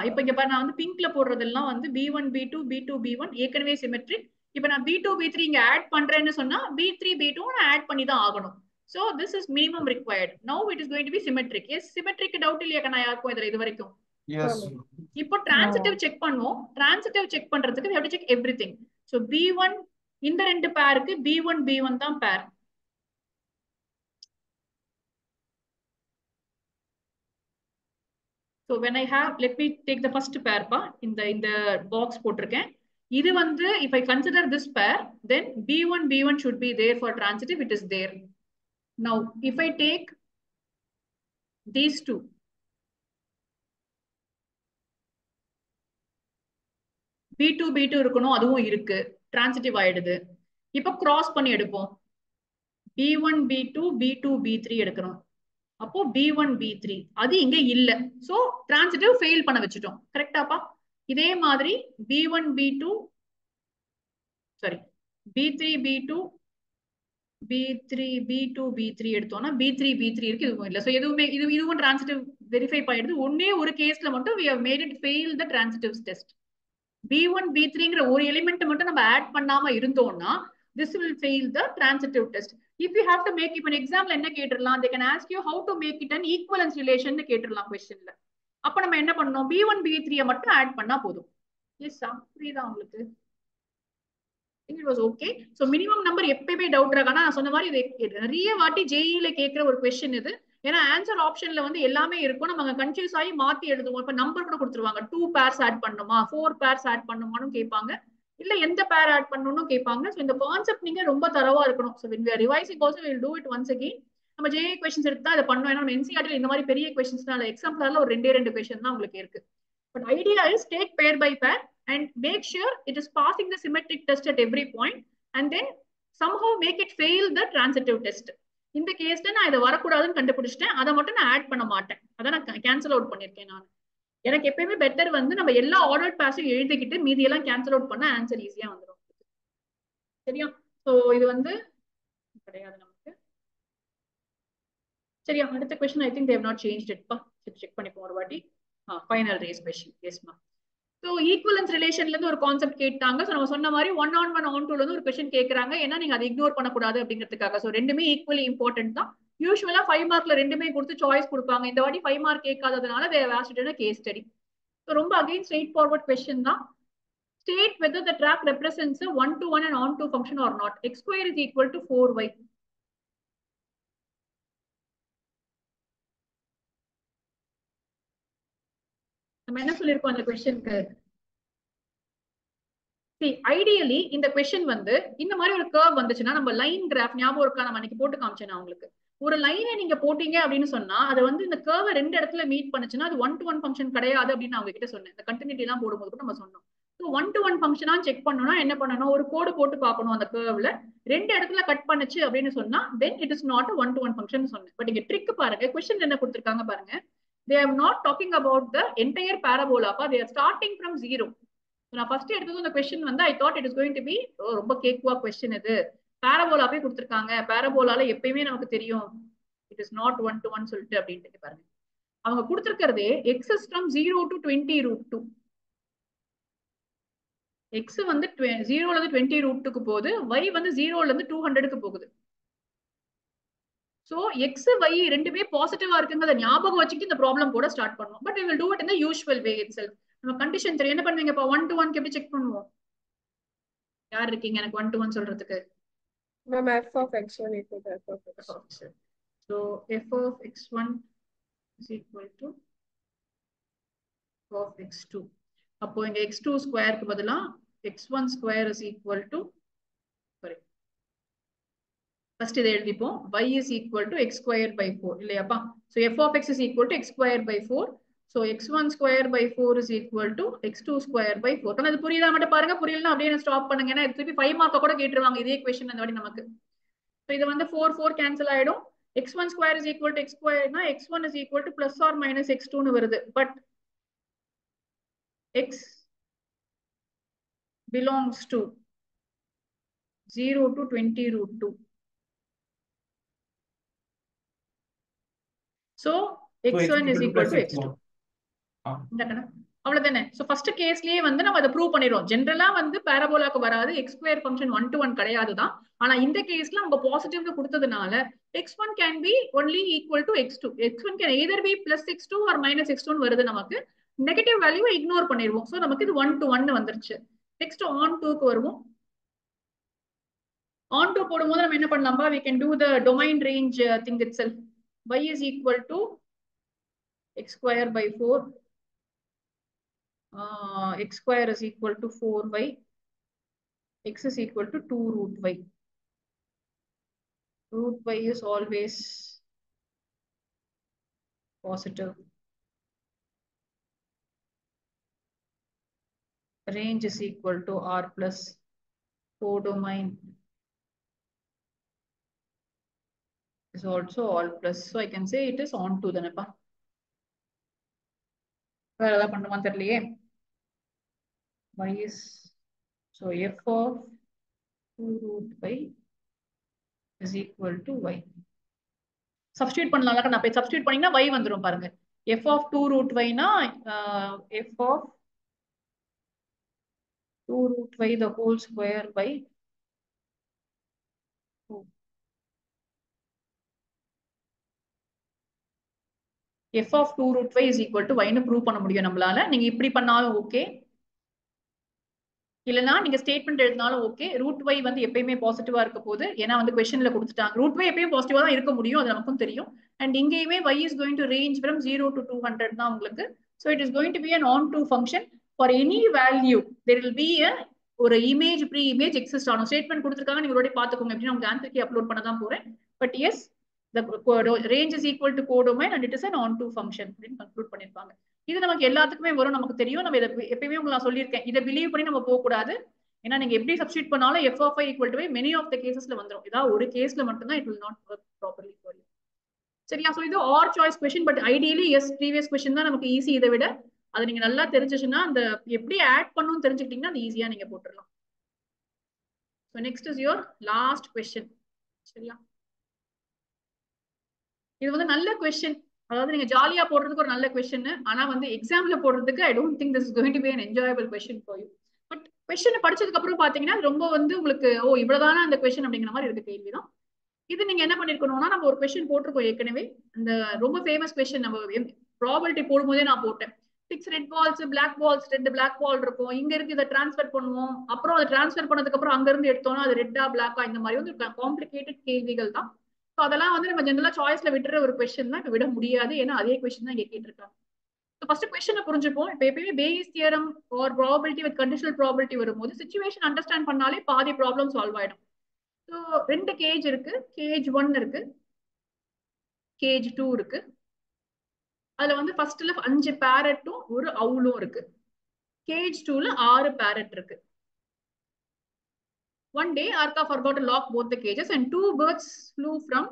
இப்ப இங்க பாரு, நான் வந்து பிங்க்ல போடுறதெல்லாம் வந்து B1 B2 B2 B1 ஏற்கனவே symmetric. இப்ப நான் B2 B3 இங்க ஆட் பண்றேன்னு சொன்னா B3 B2 நான் ஆட் பண்ணி தான் ஆகணும். So this is minimum required. Now it is going to be symmetric. Yes, symmetric doubt இல்லையா கண்ணா யாருக்கும் இதுல இது வரைக்கும்? Yes. இப்போ டிரான்சிட்டிவ் செக் பண்ணுவோம். டிரான்சிட்டிவ் செக் பண்றதுக்கு we have to check everything. So B1 இந்த ரெண்டு பேருக்கு B1 B1 தான் பேர். So when I have, let me take the first pair pa, in the box போட்டிருக்கேன். இது வந்து if I consider this pair, then B1 B1 should be there for transitive. It is there. Now if I take these two, B2 B2 இருக்கணும், அதுவும் இருக்கு, transitive ஆயிடுது. இப்போ cross பண்ணி எடுப்போம். B1 B2 B2 B3 எடுக்கணும். அப்போ B1 B3 அது இங்க இல்ல. சோ டிரான்சிட்டிவ் ஃபெயில் பண்ண வச்சிட்டோம். கரெக்ட்டாப்பா? இதே மாதிரி B1 B2 sorry B3 B2 B3 B2 B3 எடுத்தோம்னா B3 B3 இருக்கு, இதுவும் இல்ல. சோ எதுவுமே இதுவும் டிரான்சிட்டிவ் வெரிஃபை பண்ணிடுது. ஒண்ணே ஒரு கேஸ்ல மட்டும் we have made it fail the transitive test. B1 B3ங்கற ஒரு எலிமெண்ட் மட்டும் நம்ம ஆட் பண்ணாம இருந்தோம்னா this will fail the transitive test. If you have to make an example என்ன கேட்டிரலாம், they can ask you how to make it an equivalence relation னு கேட்டிரலாம் क्वेश्चनல. அப்ப நம்ம என்ன பண்ணனும்? B1 B3 மட்டும் ஆட் பண்ணா போதும். எஸ்ஸா? புரியுதா உங்களுக்கு? it was okay. So minimum number எப்பவே டவுட் இருக்கானா, நான் சொன்ன மாதிரி இது நிறைய வாட்டி JEE ல கேக்குற ஒரு क्वेश्चन இது. ஏன்னா ஆன்சர் ஆப்ஷன்ல வந்து எல்லாமே இருக்கும், நம்ம கன்ஃபியூஸ் ஆகி மாத்தி எழுதுவோம். இப்ப நம்பர் கூட கொடுத்துருவாங்க, 2 pairs ஆட் பண்ணணுமா 4 pairs ஆட் பண்ணணுமான்னு கேட்பாங்க, இல்ல எந்த பேர் ஆட் பண்ணணும்னு கேட்பாங்க. சோ இந்த கான்செப்ட் நீங்க ரொம்ப தரவா இருக்கணும். So when we are revising also we will do it once again. நம்ம JEE questions எடுத்தா இத பண்ணோம். ஏன்னா NCERT இந்த மாதிரி பெரிய क्वेश्चன்ஸ்னால எக்ஸாம்பிளால ஒரு ரெண்டு क्वेश्चन தான் உங்களுக்கு இருக்கு. But idea is take pair by pair and make sure it is passing the symmetric test at every point and then somehow make it fail the transitive test. இந்த கேஸ்ல நான் இத வரக்கூடாதுன்னு கண்டுபிடிச்சிட்டேன், அதை மட்டும் நான் ஆட் பண்ண மாட்டேன், அத நான் கேன்சல் அவுட் பண்ணிருக்கேன். நான் எனக்கு எப்பவுமே பெட்டர் வந்து நம்ம எல்லா ஆர்டர்ட் பேஸையும் எழுதிக்கிட்டு மீதி எல்லாம் கேன்சல் அவுட் பண்ண ஆன்சர் ஈஸியா வந்துடும். சரியா? சோ இது வந்து கிடையாது நமக்கு. சரியா? அடுத்த question I think they have not changed it பா. செக் பண்ணிப்போம் ஒரு வாட்டி. Final race question. எஸ் மா. சோ ஈக்குவலன்ஸ் ரிலேஷன்ல இருந்து ஒரு கான்செப்ட் கேட்டாங்க. சோ நம்ம சொன்ன மாதிரி 1 on 1 on 2ல இருந்து ஒரு क्वेश्चन கேக்குறாங்க. ஏன்னா நீங்க அதை இக்னோர் பண்ண கூடாது அப்படிங்கிறதுக்காக. சோ ரெண்டுமே ஈக்குவலி இம்பார்ட்டன்ட் தான். யூஸ்வலா 5 மார்க்ல ரெண்டுமே கொடுத்து சாய்ஸ் கொடுப்பாங்க. இந்த வாட்டி 5 mark கேட்காததுனால they have asked it in a case study. So ரொம்ப again straight forward question தான். State whether the track represents a 1-to-1 and on-to function or not. X square is equal to 4y. நம்ம என்ன சொல்லிருக்கோம் அந்த क्वेश्चनக்கு? See, ideally இந்த question வந்து இந்த மாதிரி ஒரு curve வந்துச்சுன்னா நம்ம லைன் கிராஃப் ஞாபகம் இருக்கா? நம்ம அன்னைக்கு போட்டு காமிச்சேன் உங்களுக்கு. ஒரு லைனை நீங்க போட்டீங்க அப்படின்னு சொன்னா அது வந்து இந்த கர்வை ரெண்டு இடத்துல மீட் பண்ணுச்சுன்னா அது 1-to-1 ஃபங்க்ஷன் கிடையாது அப்படின்னு நான் உங்ககிட்ட சொன்னேன். இந்த கண்டினியூட்டி எல்லாம் போடும்போது கூட நம்ம சொன்னோம். ஸோ 1-to-1 ஃபங்க்ஷனா செக் பண்ணணும்னா என்ன பண்ணணும்? ஒரு கோடு போட்டு பார்க்கணும். அந்த கர்வ்ல ரெண்டு இடத்துல கட் பண்ணுச்சு அப்படின்னு சொன்னா then it is not 1-to-1 function சொன்னேன். பட் இங்க ட்ரிக் பாருங்க, கொஸ்டின் என்ன கொடுத்திருக்காங்க பாருங்க. They are not talking about the entire parabola. They are starting from 0. நான் ஃபர்ஸ்ட் எடுத்தது இந்த क्वेश्चन வந்து I thought it is going to be ரொம்ப கேக்குவா क्वेश्चन இது. பாராபோலா போய் கொடுத்திருக்காங்க. பாராபோலால எப்பயுமே நமக்கு தெரியும் it is not 1-to-1 சொல்லிட்டு அப்படின்ட்டு பாருங்க. அவங்க கொடுத்திருக்கிறதே x is from 0 to 20√2. x வந்து 0ல இருந்து 20√2க்கு போகுது, y வந்து 0ல இருந்து 200க்கு போகுது. So x y ரெண்டுமே பாசிட்டிவா இருக்குங்கறத ஞாபகம் வச்சுக்கிட்டு இந்த ப்ராப்ளம் கூட ஸ்டார்ட் பண்ணுவோம். But we will do it in the usual way itself. நம்ம கண்டிஷன் தெரியும். என்ன பண்ணுவீங்க? இப்ப 1-to-1 எப்படி செக் பண்ணுவோம்? யார் இருக்கீங்க எனக்கு 1-to-1 சொல்றதுக்கு? Ma'am, f of x1 equal to f of x. So f of x1 is equal to f of x2. அப்போ இங்க x2 ஸ்கொயருக்கு பதிலா x1 square is equal to first இதை எழுதிப்போம். y is equal to x squared by 4 இல்லையாப்பா? So f of x is equal to x squared by 4. So x1 squared by 4 is equal to x2 squared by 4. அது புரியுதா மட்டும் பாருங்க. புரியலனா அப்படியே stop பண்ணுங்க. ஏன்னா திருப்பி 5 மார்க் கூட கேட்டுருவாங்க இதே क्वेश्चन அந்த வாட்டி நமக்கு. So இது வந்து 4 கேன்சல் ஆயிடும். x1 square is equal to x square னா x1 is equal to plus or minus x2 னு வருது. But x belongs to 0 to 20√2. So x1 is equal to x2. அவ்வளவுதானே? சோ ஃபர்ஸ்ட் கேஸ்லயே வந்து நம்ம அதை ப்ரூவ் பண்ணிரோம். ஜெனரலா வந்து பாராபோலாக்கு வராது x ஸ்கொயர் ஃபங்க்ஷன் 1-to-1 கிடையாதுதான். ஆனா இந்த கேஸ்ல அவங்க பாசிட்டிவ்ல கொடுத்ததுனால x1 can be only equal to x2. x1 can either be plus x2 or minus x2 னு வருது நமக்கு. நெகட்டிவ் வேல்யூவை இக்னோர் பண்ணிடுவோம். சோ நமக்கு இது 1-to-1 வந்துருச்சு. நெக்ஸ்ட் on2க்கு வருவோம். on2 போடும்போது நம்ம என்ன பண்ணலாம்பா? we can do the domain range thing itself. y is equal to x square by 4. X square is equal to 4y. X is equal to 2√y. Root y is always positive. Range is equal to r plus codomain is also all plus. So I can say it is on2 தானேப்பா. வேற ஏதாவது பண்ணுமா தெரியலையே. y is so f of 2√y is equal to y. Substitute பண்ணலாம்ல. நான் போய் substitute பண்ணீங்கன்னா y வந்துரும் பாருங்க. f of 2√y னா f of 2√y the whole square by 2. f of 2√y is equal to y னு ப்ரூவ் பண்ண முடியும் நம்மளால. நீங்க இப்படி பண்ணாலும் ஓகே, இல்லனா நீங்க ஸ்டேட்மெண்ட் எழுதினாலும் ஓகே. ரூட் y வந்து எப்பயுமே பாசிட்டிவா இருக்க போகுது. ஏன்னா வந்து क्वेश्चनல கொடுத்துட்டாங்க. ரூட் y எப்பயும் பாசிட்டிவா தான் இருக்க முடியும், அது நமக்கும் தெரியும். அண்ட் இங்கேயுமே y is going to range from 0 to 200 தான் உங்களுக்கு. So it is going to be an on2 function for any value. There will be a ஒரு இமேஜ் ப்ரீ இமேஜ் எக்ஸிஸ்ட் ஆகும். ஸ்டேட்மெண்ட் கொடுத்துருக்காங்க, நீங்க ஒருவாட்டி பாத்துக்கோங்க. எப்படின்னா உங்களுக்கு ஆன்சர் கீ அப்லோட் பண்ண தான் போறேன். But as the range is equal to codomain and it is an on2 function அப்படின்னு கன்க்ளூட் பண்ணிருப்பாங்க. இது நமக்கு எல்லாத்துக்குமே வரும், நமக்கு தெரியும். நம்ம இதை எப்பயுமே உங்களுக்கு நான் சொல்லியிருக்கேன், இதை பிலீவ் பண்ணி நம்ம போக கூடாது. ஏன்னா நீங்க எப்படி சப்ஸ்டிட் பண்ணாலும் f of y equal to y many of the casesல வந்துரும். இதான் ஒரு கேஸ்ல மட்டும் தான் it will not work properly for you. சரியா? சோ இது or choice question. But ideally as previous question தான் நமக்கு ஈஸி. இதை விட அதை நீங்க நல்லா தெரிஞ்சிச்சுன்னா அந்த எப்படி ஆட் பண்ணணும்னு தெரிஞ்சுக்கிட்டீங்கன்னா அது ஈஸியா நீங்க போட்டுடலாம். So next is your last question. சரியா? இது வந்து நல்ல क्वेश्चन. அதாவது நீங்க ஜாலியா போடுறதுக்கு ஒரு நல்ல क्वेश्चन. ஆனா வந்து எக்ஸாம்ல போடுறதுக்கு I don't think this is going to be an enjoyable question for you. But question படிச்சதுக்கு அப்புறம் பாத்தீங்கன்னா ரொம்ப வந்து உங்களுக்கு ஓ இவ்வளவுதானா அந்த क्वेश्चन அப்படிங்கிற மாதிரி இருக்க கேள்விதான். இது நீங்க என்ன பண்ணிருக்கணும்னா நம்ம ஒரு கொஸ்டின் போட்டிருக்கோம் ஏற்கனவே, அந்த ரொம்ப ஃபேமஸ் கொஸ்டின் நம்ம ப்ராபபிலிட்டி போடும்போதே நான் போட்டேன். 6 red balls, black balls, 2 black ball இருக்கும், இங்க இருக்கு இதை டிரான்ஸ்ஃபர் பண்ணுவோம், அப்புறம் அதை டிரான்ஸ்ஃபர் பண்ணதுக்கு அப்புறம் அங்க இருந்து எடுத்தோம்னா அது ரெட்டா பிளாக்கா, இந்த மாதிரி வந்து காம்ப்ளிகேட்டட் கேள்விகள் தான். ஸோ அதெல்லாம் வந்து நம்ம ஜெனரலா சாய்ஸ்ல விட்டுற ஒரு கொஸ்டின் தான், இப்ப விட முடியாது, ஏன்னா அதே கொஸ்டின் தான் இங்க கேட்டிருக்காங்க. ஃபர்ஸ்ட் கொஸ்டினை புரிஞ்சுப்போம். இப்போ எப்பயுமே Bayes theorem or probability with conditional probability வரும்போது சிச்சுவேஷன் அண்டர்ஸ்டாண்ட் பண்ணாலே பாதி ப்ராப்ளம் சால்வ் ஆயிடும். ஸோ 2 கேஜ் இருக்கு, கேஜ் 1 இருக்கு, கேஜ் 2 இருக்கு. அதுல வந்து ஃபர்ஸ்ட்ல 5 பேரட்டும் ஒரு அவுலும் இருக்கு. கேஜ் 2ல 6 பேரட் இருக்கு. One day, Arka forgot to lock both the cages and 2 birds flew from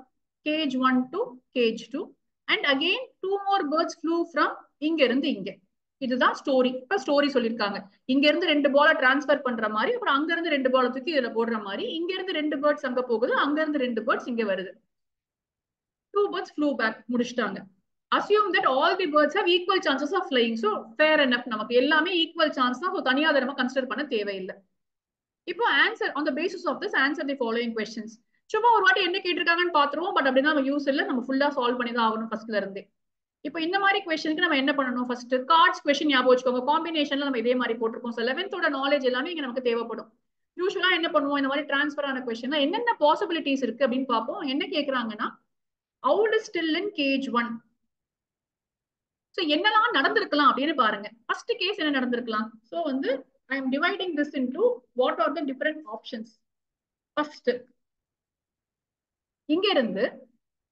cage 1 to cage 2. And again, 2 more birds flew from இங்க இருந்து இங்க. இதுதான் ஸ்டோரி. இப்ப ஸ்டோரி சொல்லிருக்காங்க. இங்க இருந்து 2 பால டிரான்ஸ்ஃபர் பண்ற மாதிரி, அப்புறம் அங்க இருந்து 2 பால தூக்கி இதுல போடுற மாதிரி, இங்க இருந்து 2 பேர்ட்ஸ் அங்க போகுது, அங்க இருந்து 2 பேர்ட்ஸ் இங்க வருது. 2 birds flew back, முடிச்சிட்டாங்க. Assume that all the birds have equal chances of flying. So fair enough, நமக்கு எல்லாமே equal chance தான். ஸோ தனியா அதை நம்ம கன்சிடர் பண்ண தேவையில்லை. இப்போ answer on the basis of this answer the following questions. சும்மா ஒரு வாட்டி என்ன கேட்டிருக்காங்கன்னு பாத்துருவோம். பட் அப்படின்னா நம்ம யூஸ் இல்லை, நம்ம ஃபுல்லா சால்வ் பண்ணி தான் ஆகணும் ஃபர்ஸ்ட்ல இருந்தே. இப்போ இந்த மாதிரி क्वेश्चनக்கு நம்ம என்ன பண்ணணும்? ஃபர்ஸ்ட் கார்ட்ஸ் क्वेश्चन ஞாபகம் வச்சுக்கோங்க. காம்பினேஷன்ல நம்ம இதே மாதிரி போட்டிருக்கோம். ஸோ 11th நாலேஜ் எல்லாமே இங்க நமக்கு தேவைப்படும். யூஸ்வலா என்ன பண்ணுவோம், இந்த மாதிரி டிரான்ஸ்ஃபர் ஆன क्वेश्चन என்னென்ன பாசிபிலிட்டிஸ் இருக்கு அப்படின்னு பார்ப்போம். என்ன கேக்குறாங்கன்னா, owl is still in cage 1. So என்னெல்லாம் நடந்திருக்கலாம் அப்படின்னு பாருங்க. ஃபர்ஸ்ட் கேஸ் என்ன நடந்திருக்கலாம்? ஸோ வந்து I am dividing this into what are the different options. First, இங்க இருந்து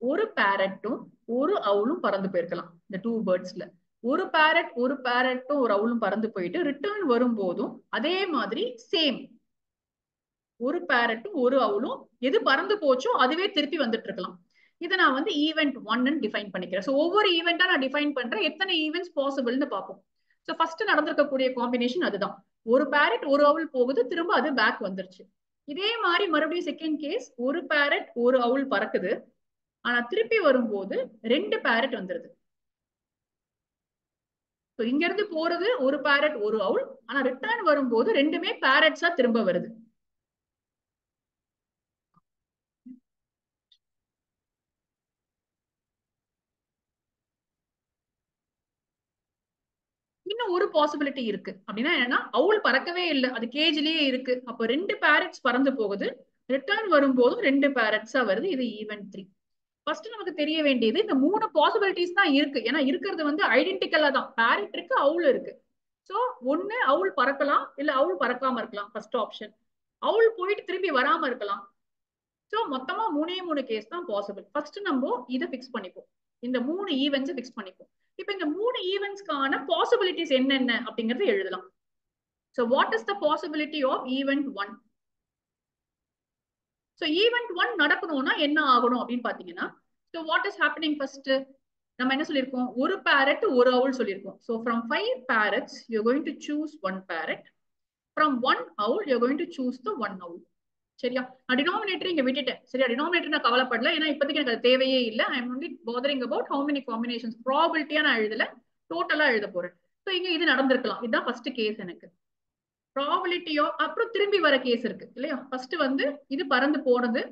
ஒரு பேரட்டும் ஒரு அவுலும் பறந்து போயிருக்கலாம். இந்த 2 பேர்ட்ஸ்ல ஒரு பேரட்டும் ஒரு அவுலும் பறந்து போயிட்டு ரிட்டர்ன் வரும்போதும் அதே மாதிரி சேம் ஒரு பேரட்டும் ஒரு அவுலும் எது பறந்து போச்சோ அதுவே திருப்பி வந்துட்டு இருக்கலாம். இதை நான் வந்து ஈவெண்ட் 1 டிஃபைன் பண்ணிக்கிறேன். ஸோ ஒவ்வொரு ஈவெண்டா நான் டிஃபைன் பண்றேன், எத்தனை ஈவெண்ட்ஸ் பாசிபிள்னு பார்ப்போம். ஸோ ஃபர்ஸ்ட் நடந்திருக்கக்கூடிய காம்பினேஷன் அதுதான். ஒரு பேரட் ஒரு அவுல் போகுது, திரும்ப அது பேக் வந்துருச்சு. இதே மாதிரி மறுபடியும் செகண்ட் கேஸ், ஒரு பேரட் ஒரு அவுல் பறக்குது, ஆனா திருப்பி வரும்போது 2 பேரட் வந்துருது. இங்க இருந்து போறது ஒரு பேரட் ஒரு அவுல், ஆனா ரிட்டர்ன் வரும்போது ரெண்டுமே பேரட்ஸா திரும்ப வருது. இன்னும் ஒரு பாசிபிலிட்டி இருக்கு. அப்படின்னா என்னன்னா, அவுல் பறக்கவே இல்லை, அது கேஜ்லயே இருக்கு. அப்போ 2 பேரட்ஸ் பறந்து போகுது, ரிட்டர்ன் வரும்போதும் 2 பேரட்ஸா வருது. இது ஈவெண்ட் 3. ஃபர்ஸ்ட் நமக்கு தெரிய வேண்டியது இந்த 3 பாசிபிலிட்டிஸ் தான் இருக்கு. ஏன்னா இருக்கிறது வந்து ஐடென்டிக்கலா தான், பேரட் இருக்கு அவுல் இருக்கு. சோ ஒண்ணு அவுல் பறக்கலாம், இல்ல அவுல் பறக்காம இருக்கலாம். First option. அவுல் போயிட்டு திரும்பி வராம இருக்கலாம். சோ மொத்தமா 3 கேஸ் தான் பாசிபிள். ஃபர்ஸ்ட் நம்ம இதை பிக்ஸ் பண்ணிப்போம், இந்த 3 ஈவெண்ட்ஸ் பிக்ஸ் பண்ணிப்போம். இப்போ இந்த 3 ஈவெண்ட்ஸ்க்கான பாசிபிலிட்டிஸ் என்னென்ன அப்படிங்கறது எழுதலாம். So what is the possibility of event 1? So event 1 நடக்கணும்னா என்ன ஆகணும் அப்படின்னு பாத்தீங்கன்னா, so what is happening? First நம்ம என்ன சொல்லியிருக்கோம், ஒரு பேரட் ஒரு அவுல் சொல்லியிருக்கோம். So from 5 parrots you are going to choose 1 parrot. From 1 owl you are going to choose the 1 owl. சரியா? நான் டினாமினேட்டர் இங்க விட்டுட்டேன். சரியா? டினாமினேட்டர் நான் கவலைப்படல, ஏன்னா இப்போதைக்கு எனக்கு அது தேவையே இல்லை. I am only bothering about how many combinations. ப்ராபபிலிட்டியா நான் எழுதல, டோட்டலா எழுத போறேன். சோ இங்க இது நடந்திருக்கலாம். இதுதான் ஃபர்ஸ்ட் கேஸ். எனக்கு ப்ராபபிலிட்டியோ அப்புறம் திரும்பி வர கேஸ் இருக்கு இல்லையா? ஃபர்ஸ்ட் வந்து இது பறந்து போனது.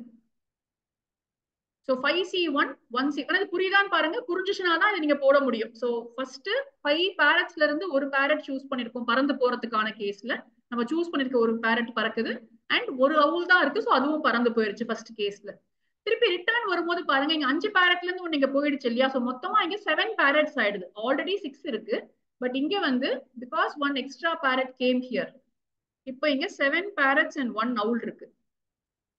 So 5C1 1C. ஆனா இது புரியுதான்னு பாருங்க. புரிஞ்சுச்சுனா தான் இதை நீங்க போட முடியும். சோ ஃபர்ஸ்ட் 5 பேரட்ஸ்ல இருந்து ஒரு பேரட் சூஸ் பண்ணிருக்கோம் பறந்து போறதுக்கான கேஸ்ல. நம்ம சூஸ் பண்ணிருக்க ஒரு பேரட் பறக்குது அண்ட் ஒரு அவுல் தான் இருக்கு. சோ அதுவும் பறந்து போயிருச்சு ஃபர்ஸ்ட் கேஸ்ல. திருப்பி ரிட்டர்ன் வரும்போது பாருங்க, இங்க 5 பேரட்ல இருந்து ஒண்ணு இங்க போயிடுச்சு இல்லையா? சோ மொத்தமா இங்க 7 பேரட்ஸ் ஆயிடுது. ஆல்ரெடி 6 இருக்கு, பட் இங்க வந்து because 1 extra parrot came here, இப்போ இங்க 7 parrots and 1 owl இருக்கு.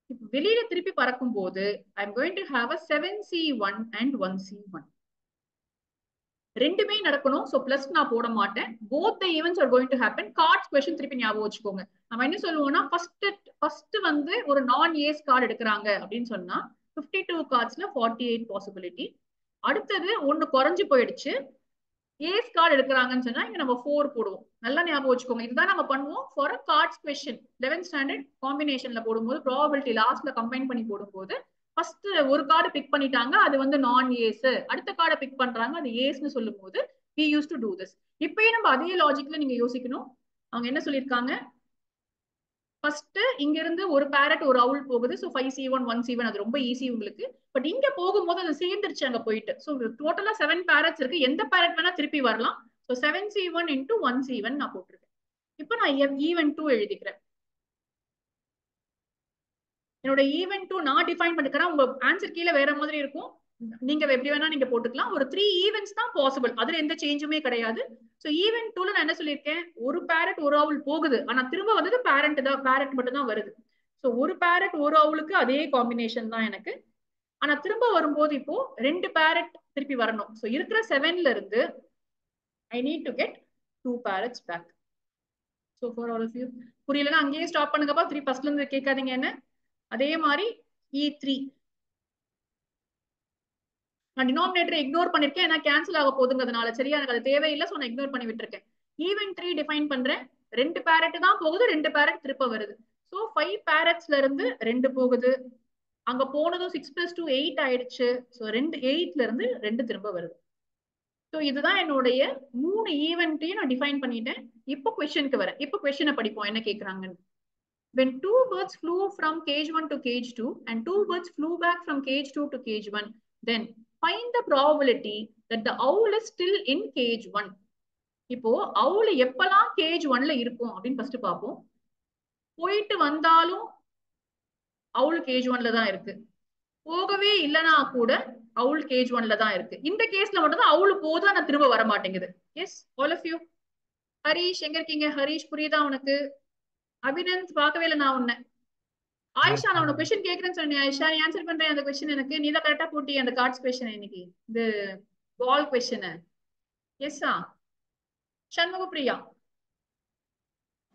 இப்போ வெளியில திருப்பி பறக்கும் போது I am going to have a 7C1 and 1C1. ரெண்டுமே நடக்கணும். சோ பிளஸ் நான் போட மாட்டேன். both the events are going to happen. cards question திருப்பி ஞாபகம் வச்சுக்கோங்க. நம்ம என்ன சொல்லுவோம்னா, ஃபர்ஸ்ட் வந்து ஒரு நான் ஏஸ் கார்டு எடுக்கிறாங்க அப்படின்னு சொன்னா 52 cardsல 48 பாசிபிலிட்டி. அடுத்தது ஒன்னு குறைஞ்சு போயிடுச்சு, ஏஸ் கார்டு எடுக்கிறாங்கன்னு சொன்னா இங்க நம்ம 4 போடுவோம். நல்லா ஞாபகம் வச்சுக்கோங்க. இதுதான் நம்ம பண்ணுவோம் for a cards question. 11th standard காம்பினேஷன்ல போடும்போது ப்ராபபிலிட்டி லாஸ்ட்ல கம்பைன் பண்ணி போடும்போது ஃபர்ஸ்ட் ஒரு கார்டு பிக் பண்ணிட்டாங்க, அது வந்து நான் ஏஸ். அடுத்த கார்டை பிக் பண்றாங்க, அது ஏஸ்னு சொல்லும் போது we used to do this. இப்பயும் நம்ம அதே லாஜிக்ல நீங்க யோசிக்கணும். அவங்க என்ன சொல்லியிருக்காங்க, ஃபர்ஸ்ட் இங்க இருந்து ஒரு பேரட் ஒரு அவுல் போகுது. ஸோ 5C1 1C1 அது ரொம்ப ஈஸி உங்களுக்கு. பட் இங்க போகும்போது அது சேர்ந்துருச்சு அங்க போயிட்டு. ஸோ டோட்டலா 7 பேரட்ஸ் இருக்கு. எந்த பேரட் வேணா திருப்பி வரலாம். ஸோ 7C1 into 1C1 நான் போட்டிருக்கேன். இப்போ நான் ஈவன் 2 எழுதிக்கிறேன். என்னோட ஈவன் 2 நான் டிஃபைன் பண்ணிக்கிறேன். உங்க ஆன்சர் கீழே வேற மாதிரி இருக்கும். நீங்க எப்படி வேணா நீங்க போட்டுக்கலாம். ஒரு 3 ஈவென்ட்ஸ் தான் பாசிபிள். அதுல எந்த சேஞ்சுமே கிடையாது. சோ ஈவென்ட் 2ல நான் என்ன சொல்லியிருக்கேன், ஒரு பேரட் ஒரு அவுல் போகுது. ஆனா திரும்ப வந்தது பேரட் மட்டும் தான் வருது. சோ ஒரு பேரட் ஒரு அவுலுக்கு அதே காம்பினேஷன் தான் எனக்கு. ஆனா திரும்ப வரும்போது இப்போ 2 பேரட் திருப்பி வரணும். சோ இருக்கிற 7ல இருந்து I need to get 2 parrots back. So for all of you புரியலன்னா அங்கேயே ஸ்டாப் பண்ணுங்கப்பா. 3 ஃபர்ஸ்ட்ல இருந்து கேட்காதீங்க என்ன. அதே மாதிரி E3 நான் டினாமினேட்டரை இக்னோர் பண்ணிருக்கேன். ஏன்னா கேன்சல் ஆக போகுதுங்கிறதுனால. சரியா, எனக்கு அது தேவையில்லை. சோ நான் இக்னோர் பண்ணி விட்டுருக்கேன். ஈவென்ட் 3 டிஃபைன் பண்றேன். 2 பேரட் தான் போகுது, 2 பேரட் திருப்ப வருது. சோ 5 பேரட்ஸ்ல இருந்து 2 போகுது. அங்க போனதும் 6 + 2 8 ஆயிடுச்சு. சோ 8ல இருந்து 2 திரும்ப வருது. சோ இதுதான் என்னுடைய 3 ஈவென்ட்டையும் நான் டிஃபைன் பண்ணிட்டேன். இப்போ क्वेश्चनக்கு வரேன். இப்போ क्वेश्चனை படிப்போம் என்ன கேக்குறாங்கன்னு. When 2 birds flew from cage 1 to cage 2 and 2 birds flew back from cage 2 to cage 1, then find the probability that the owl is still in cage 1. இப்போ owl எப்பலாம் cage 1ல இருக்கும் அப்படின்னு ஃபர்ஸ்ட் பாப்போம். போயிட்டு வந்தாலும் owl cage 1ல தான் இருக்கு. போகவே இல்லனா கூட owl cage 1ல தான் இருக்கு. இந்த கேஸ்ல மட்டும் தான் owl போதா நான் திரும்ப வர மாட்டேங்குது. Yes all of you. Harish எங்க இருக்கீங்க? ஹரிஷ் புரியுதா உனக்கு? அபிநந்த் பார்க்கவே இல்லை நான் உன்னை. ஆயிஷா நான் உனக்கு क्वेश्चन கேக்குறேன்னு சொன்னேன். ஆயிஷா நீ ஆன்சர் பண்றேன் அந்த क्वेश्चन எனக்கு. நீ தான் கரெக்டா போட்டி அந்த கார்ட்ஸ் क्वेश्चन இன்னைக்கு. இது பால் क्वेश्चन. எஸ்ஸா சண்முக பிரியா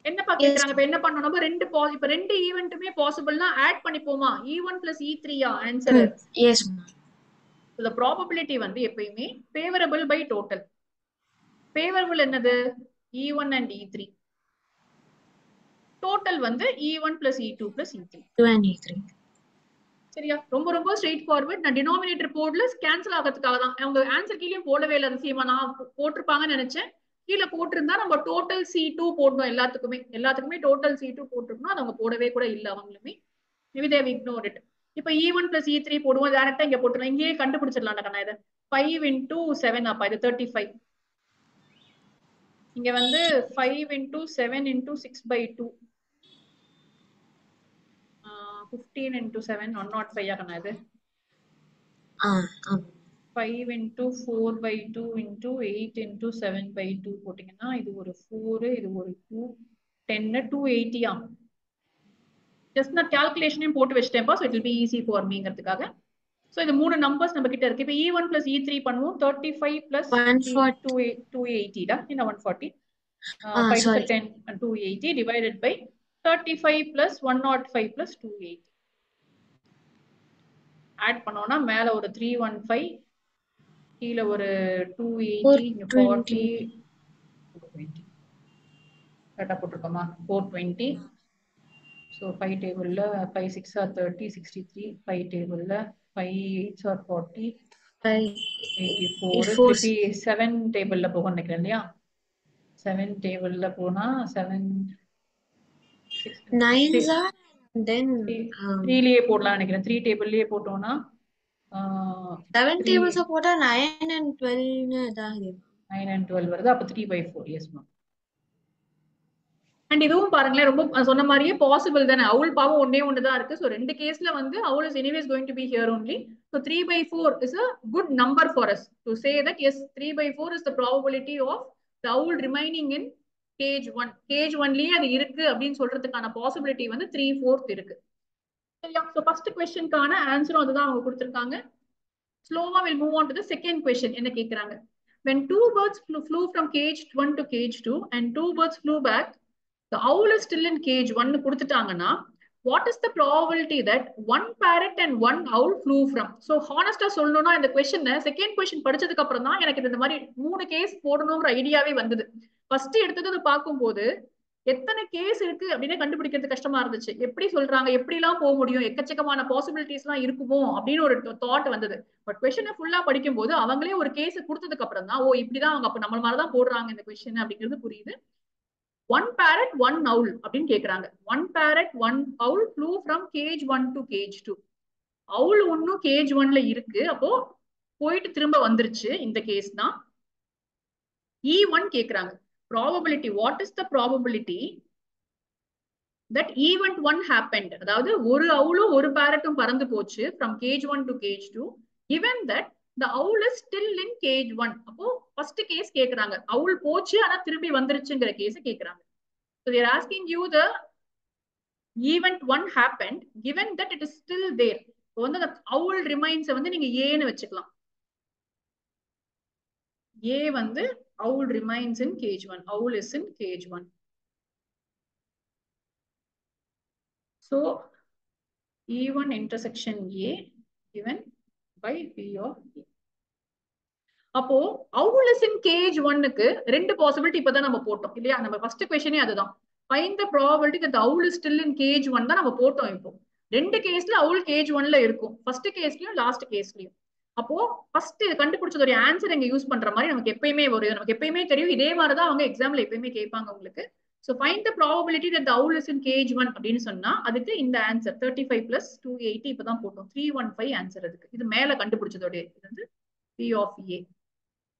என்னப்பா கேக்குறாங்க? இப்ப என்ன பண்ணணும்? நம்ம இப்ப 2 ஈவென்ட்டுமே பாசிபிள்னா ஆட் பண்ணிப்போமா? E1 + E3 answer. Yes ma'am. the probability வந்து எப்பயுமே favorable by total. favorable என்னது? E1 and E3. டோட்டல் வந்து E1 + E2 + E3. 2 and E3. சரியா? ரொம்ப ரொம்ப ஸ்ட்ரெயிட் ஃபார்வர்ட். நான் டினாமினேட்டர் போர்ட்ல கேன்சல் ஆகிறதுக்காக தான். அவங்க ஆன்சர் கீழே போடவே இல்லை. சீமா நான் போட்டிருப்பாங்கன்னு நினைச்சேன். கீழே போட்டிருந்தா நம்ம டோட்டல் C2 போடணும். எல்லாத்துக்குமே டோட்டல் C2 போட்டிருக்கணும். அது அவங்க போடவே கூட இல்லை அவங்களுமே. Maybe they have ignored it. இப்போ E1 + E3 போடுவோம். டேரக்டா இங்க போட்டுருலாம். இங்கேயே கண்டுபிடிச்சிடலாம். நான் இதை 5 × 7 அப்பா இது 35. இங்க வந்து 5 × 7 × 6/2 15 × 7 105 ஆகணும் இது. 5 × 4/2 × 8 × 7/2 போட்டீங்கன்னா இது ஒரு 4 இது ஒரு 2 10 280 ஆகும். ஜஸ்ட் நான் கால்குலேஷனையும் போட்டு வச்சிட்டேன்ப்பா. So it will be easy for மீங்கிறதுக்காக. ஸோ இது 3 நம்பர்ஸ் நம்ம கிட்ட இருக்கு. இப்போ E1 + E3 பண்ணுவோம். 35 + 280 என்ன 140 5 × 10 280 divided by 35 + 105 + 280 ஆட் பண்ணோம்னா மேல ஒரு 315 கீழே ஒரு 280 இங்க 40 கரெக்டா போட்டுருக்கோமா? 420. ஸோ 5 டேபிள்ல 5 6 are 30 63 5 டேபிள்ல 5 8 are 40 84 திருப்பி 7 டேபிள்ல போகும் நினைக்கிறேன் இல்லையா? 7 டேபிள்ல போனா 7 6 9s are then 3லயே போடலாம் நினைக்கிறேன். 3 டேபிள்லயே போட்டோம்னா 7 tables போட்டா 9 and 12 இதாகுது. 9 and 12 வருது. அப்ப 3/4. Yes ma'am. அண்ட் இதுவும் பாருங்களேன் ரொம்ப சொன்ன மாதிரியே பாசிபிள் தானே. அவுல் பாவம் ஒன்னே ஒண்ணுதான் இருக்கு. ஸோ 2 கேஸ்ல வந்து owl is anyways going to be here only. So 3/4 is a good number for us to say that yes 3/4 is the probability of the owl remaining in cage 1. Cage 1லயே அது இருக்கு அப்படின்னு சொல்றதுக்கான பாசிபிலிட்டி வந்து 3/4 இருக்கு. சரியா? ஸோ ஃபர்ஸ்ட் क्वेश्चनக்கான ஆன்சரும் அதுதான் அவங்க கொடுத்திருக்காங்க. ஸ்லோவா will move on to the second question. என்ன கேக்குறாங்க? When 2 birds flew from cage 1 to cage 2 and 2 birds flew back, the owl is still in cage 1 கொடுத்துட்டாங்கன்னா what is the probability that one parrot and one owl flew from? So honestly சொல்லணும்னா இந்த question second question படிச்சதுக்கு அப்புறம் தான் எனக்கு இந்த மாதிரி 3 case போடணும்ன்ற ஐடியாவே வந்தது. ஃபர்ஸ்ட் எடுத்தது பார்க்கும்போது எத்தனை கேஸ் இருக்கு அப்படின்னு கண்டுபிடிக்கிறது கஷ்டமா இருந்துச்சு. எப்படி சொல்றாங்க, எப்படிலாம் போக முடியும், எக்கச்சக்கமான பாசிபிலிட்டிஸ் எல்லாம் இருக்குமோ அப்படின்னு ஒரு தாட் வந்தது. பட் क्वेश्चனை ஃபுல்லா படிக்கும் போது அவங்களே ஒரு கேஸ் கொடுத்ததுக்கு அப்புறம் தான் ஓ இப்படிதான் அவங்க அப்ப நம்ம மாதிரிதான் போடுறாங்க இந்த क्वेश्चन அப்படிங்கிறது புரியுது. 1 parrot 1 owl அப்படின்னு கேக்குறாங்க. 1 parrot 1 owl flew from cage 1 to cage 2. owl ஒன்னும் cage 1ல இருக்கு, அப்போ போயிட்டு திரும்ப வந்துருச்சு. இந்த கேஸ் தான் E1 கேக்குறாங்க. probability, what is the probability that event 1 happened? அதாவது ஒரு owlம் ஒரு parrotம் பறந்து போச்சு from cage 1 to cage 2 given that the owl is still in cage 1. அப்போ first case கேக்குறாங்க, owl போச்சு ஆனா திரும்பி வந்துருச்சுங்கிற கேஸ் கேக்குறாங்க. so they are asking you the event 1 happened given that it is still there. இப்போ வந்து the owl remains வந்து நீங்க A ன்னு வச்சுக்கலாம். A வந்து owl remains in cage 1. owl is in cage 1. so E1 intersection A given by P of A. அப்போ owl is in cage 1க்கு ரெண்டு பாசிபிலிட்டி இப்பதான் நம்ம போட்டோம் இல்லையா? நம்ம ஃபர்ஸ்ட் क्वेश्चनே அதுதான். find the probability that the owl is still in cage 1 தான் நம்ம போட்டோம். இப்போ ரெண்டு கேஸ்ல owl cage 1ல இருக்கும், ஃபர்ஸ்ட் கேஸ்லயும் லாஸ்ட் கேஸ்லயும். அப்போ ஃபர்ஸ்ட் கண்டுபிடிச்சது ஒரு ஆன்சர் இங்க யூஸ் பண்ற மாதிரி நமக்கு எப்பயுமே வரும், நமக்கு எப்பயுமே தெரியும். இதே மாதிரி தான் அவங்க எக்ஸாம்ல எப்பயுமே கேட்பாங்க உங்களுக்கு. so find the probability that the owl is in cage 1 அப்படின்னு சொன்னா அதுக்கு இந்த ஆன்சர் 35 plus 280 இப்பதான் போட்டோம். 315 ஆன்சர் அதுக்கு. இது மேல கண்டுபிடிச்சதோட இது வந்து P of A.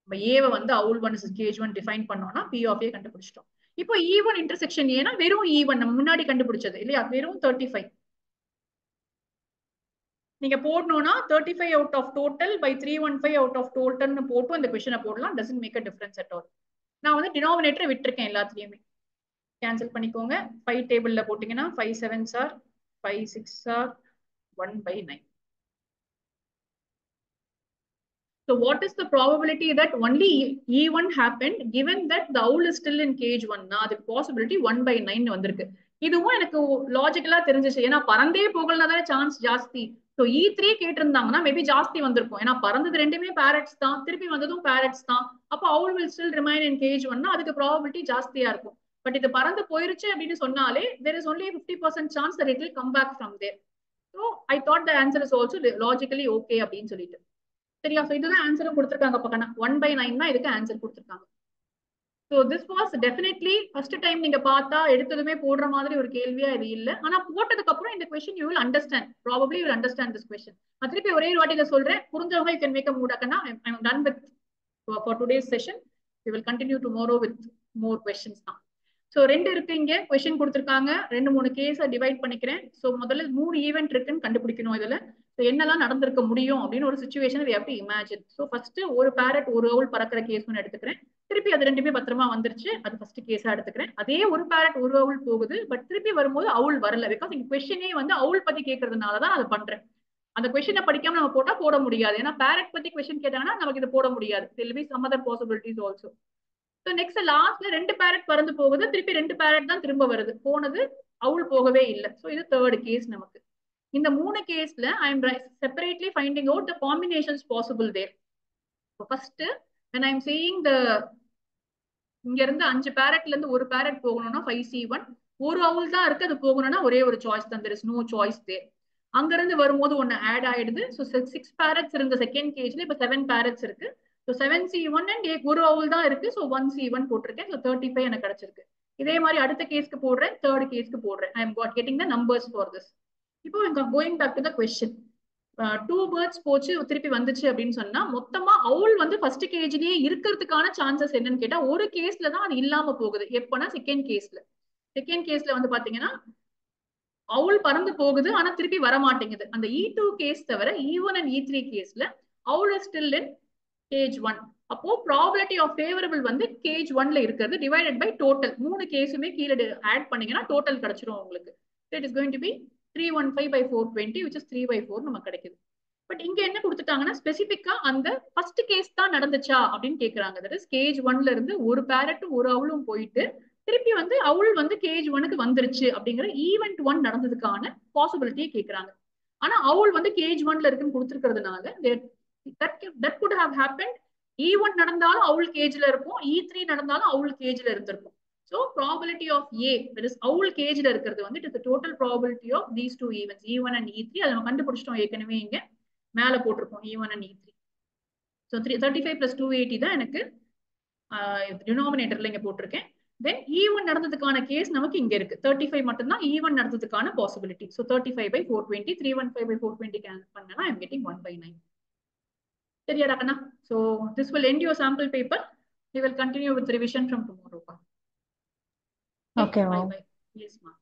நம்ம ஏவை வந்து owl 1 is cage 1 டிஃபைன் பண்ணோம்னா P of A கண்டுபிடிச்சிட்டோம். இப்போ E1 இன்டர்செக்ஷன் ஏனா வெறும் E1 நம்ம முன்னாடி கண்டுபிடிச்சது இல்லையா, வெறும் 35 நீங்க போடணும்னா 35 out of total by 315 out of total னு போட்டு இந்த क्वेश्चனை போடலாம். doesn't make a difference at all. நான் வந்து டினாமினேட்டர் விட்டுருக்கேன், எல்லாத்துலயுமே கேன்சல் பண்ணிக்கோங்க. 5 டேபிள்ல போட்டீங்கன்னா 5 7s are 5 6 are 1/9. so what is the probability that only E1 happened given that the owl is still in cage 1? na அதுக்கு possibility 1/9 வந்திருக்கு. இதுவும் எனக்கு லாஜிக்கலா தெரிஞ்சிச்சு, ஏன்னா பறந்தே போகலனா தானே சான்ஸ் ஜாஸ்தி. so E3 கேட்டிருந்தாங்கன்னா மேபி ஜாஸ்தி வந்திருக்கும், ஏன்னா பறந்தது ரெண்டுமே பேரட்ஸ் தான், திருப்பி வந்ததும் பேரட்ஸ் தான். அப்போ owl will still remain in cage 1 னா அதுக்கு probability ஜாஸ்தியா இருக்கும். பட் இது பறந்து போயிருச்சு அப்படின்னு சொன்னாலே there is only 50% chance that it will come back from there. so I thought the answer is also logically okay அப்படின்னு சொல்லிட்டு சரியா. so இதுதான் ஆன்சரும் கொடுத்திருக்காங்க பக்கனா 1/9 தான் இதுக்கு ஆன்சர் கொடுத்திருக்காங்க. so this was definitely first time நீங்க பார்த்தா எடுத்ததுமே போடுற மாதிரி ஒரு கேள்வியா இது இல்ல. ஆனா போட்டதுக்கு அப்புறம் இந்த question you will understand, probably you will understand this question. நான் திருப்பி ஒரே ஒரு வாட்டில சொல்றேன், புரிஞ்சவங்க you can make a mood akana. I am done with for today's session. We will continue tomorrow with more questions now. so ரெண்டு இருக்கு இங்க question கொடுத்திருக்காங்க, ரெண்டு மூணு கேஸை டிவைட் பண்ணிக்கிறேன். so முதல்ல 3 ஈவென்ட் இருக்குன்னு கண்டுபிடிக்கணும் இதுல. so என்னெல்லாம் நடந்திருக்க முடியும் அப்படின்னு ஒரு situation we have to imagine. so first ஒரு பேரட் ஒரு owl பறக்கிற கேஸ்னு எடுத்துக்கிறேன். திருப்பி அது ரெண்டுமே பத்திரமா வந்துருச்சு, அது ஃபர்ஸ்ட் கேஸா எடுத்துக்கிறேன். அதே ஒரு பேரட் ஒரு owl போகுது, பட் திருப்பி வரும்போது owl வரல. பிகாஸ் இங்க क्वेश्चனே வந்து owl பத்தி கேட்கறதுனால தான் அதை பண்றேன். அந்த क्वेश्चனை படிக்காம நம்ம போட்டா போட முடியாது, ஏன்னா பேரட் பத்தி क्वेश्चन கேட்டாங்கன்னா நமக்கு இது போட முடியாது. there will be some other possibilities also. so next லாஸ்ட்ல ரெண்டு பேரட் பறந்து போகுது, திருப்பி ரெண்டு பேரட் தான் திரும்ப வருது, போனது owl போகவே இல்லை. so இது தேர்ட் கேஸ் நமக்கு. இந்த மூணு கேஸ்ல I am separately finding out the combinations possible there. so first when I am saying the இங்க இருந்து 5 பேரட்ல இருந்து ஒரு பேரட் போகணும்னா 5C1, ஒரு owl தான் இருக்கு, அது போகணும்னா ஒரே ஒரு சாய்ஸ் தான், there is no choice there. அங்க இருந்து வரும்போது ஒன்னு ஆட் ஆயிடுது. so 6 பேரட்ஸ் இருந்த செகண்ட் கேஜ்ல இப்ப 7 பேரட்ஸ் இருக்கு. so 7C1 and ஒரு owl தான் இருக்கு, so 1C1 போட்டிருக்கேன். so 35 எனக்கு கிடைச்சிருக்கு. இதே மாதிரி அடுத்த கேஸ்க்கு போடுறேன், தேர்ட் கேஸ்க்கு போடுறேன். I am getting the numbers for this. இப்போ going back to the question, 2 birds போச்சு திருப்பி வந்துச்சு அப்படின்னு சொன்னா மொத்தமா owl வந்து ஃபர்ஸ்ட் கேஜ்லயே இருக்கிறதுக்கான சான்சஸ் என்னன்னு கேட்டா ஒரு கேஸ்ல தான் அது இல்லாம போகுது. எப்பனா செகண்ட் கேஸ்ல வந்து பாத்தீங்கன்னா owl பறந்து போகுது ஆனா திருப்பி வர மாட்டேங்குது. அந்த E2 கேஸ் தவிர E1 and E3 கேஸ்ல owl is still in cage 1. அப்போ probability of favorable வந்து cage 1ல இருக்கிறது divided by total. மூணு கேஸுமே கீழே ஆட் பண்ணீங்கன்னா டோட்டல் கிடைச்சிரும் உங்களுக்கு. so it is going to be 315 by 420 which is 3/4 நமக்கு கிடைக்குது. பட் இங்க என்ன கொடுத்துட்டாங்கன்னா ஸ்பெசிபிக்கா அந்த ஃபர்ஸ்ட் கேஸ் தான் நடந்துச்சா அப்படின்னு கேக்குறாங்க. தட் இஸ் கேஜ் 1ல இருந்து ஒரு பேரட்டும் ஒரு அவளும் போயிட்டு திருப்பி வந்து அவள் வந்து கேஜ் 1க்கு வந்துருச்சு அப்படிங்கிற ஈவென்ட் 1 நடந்ததுக்கான பாசிபிலிட்டியை கேக்குறாங்க. ஆனா அவள் வந்து கேஜ் 1ல இருக்குன்னு கொடுத்துருக்கிறதுனால that could have happened. E1 நடந்தாலும் அவள் கேஜ்ல இருக்கும், E3 நடந்தாலும் அவள் கேஜ்ல இருந்திருக்கும். so probability of A, that is அவள் கேஜ்ல இருக்கிறது வந்து it is the total probability of these two events E1 and E3. அதை நம்ம கண்டுபிடிச்சிட்டோம் ஏற்கனவே, இங்க மேல போட்டிருக்கோம் E1 and E3. so 35 plus 280 தான் எனக்கு டினாமினேட்டர்ல இங்க போட்டிருக்கேன். தென் ஈவன் நடந்ததுக்கான கேஸ் நமக்கு இங்க இருக்கு 35 மட்டும்தான் ஈவன் நடந்ததுக்கான பாசிபிலிட்டி. ஸோ 35/420 315/420 கேன்சல் பண்ணா ஐ எம் கெட்டிங் 1/9. சரியா கண்ணா? So this will end your sample paper. We will continue with revision from tomorrow. Okay, bye ma'am. bye. Yes, ma'am.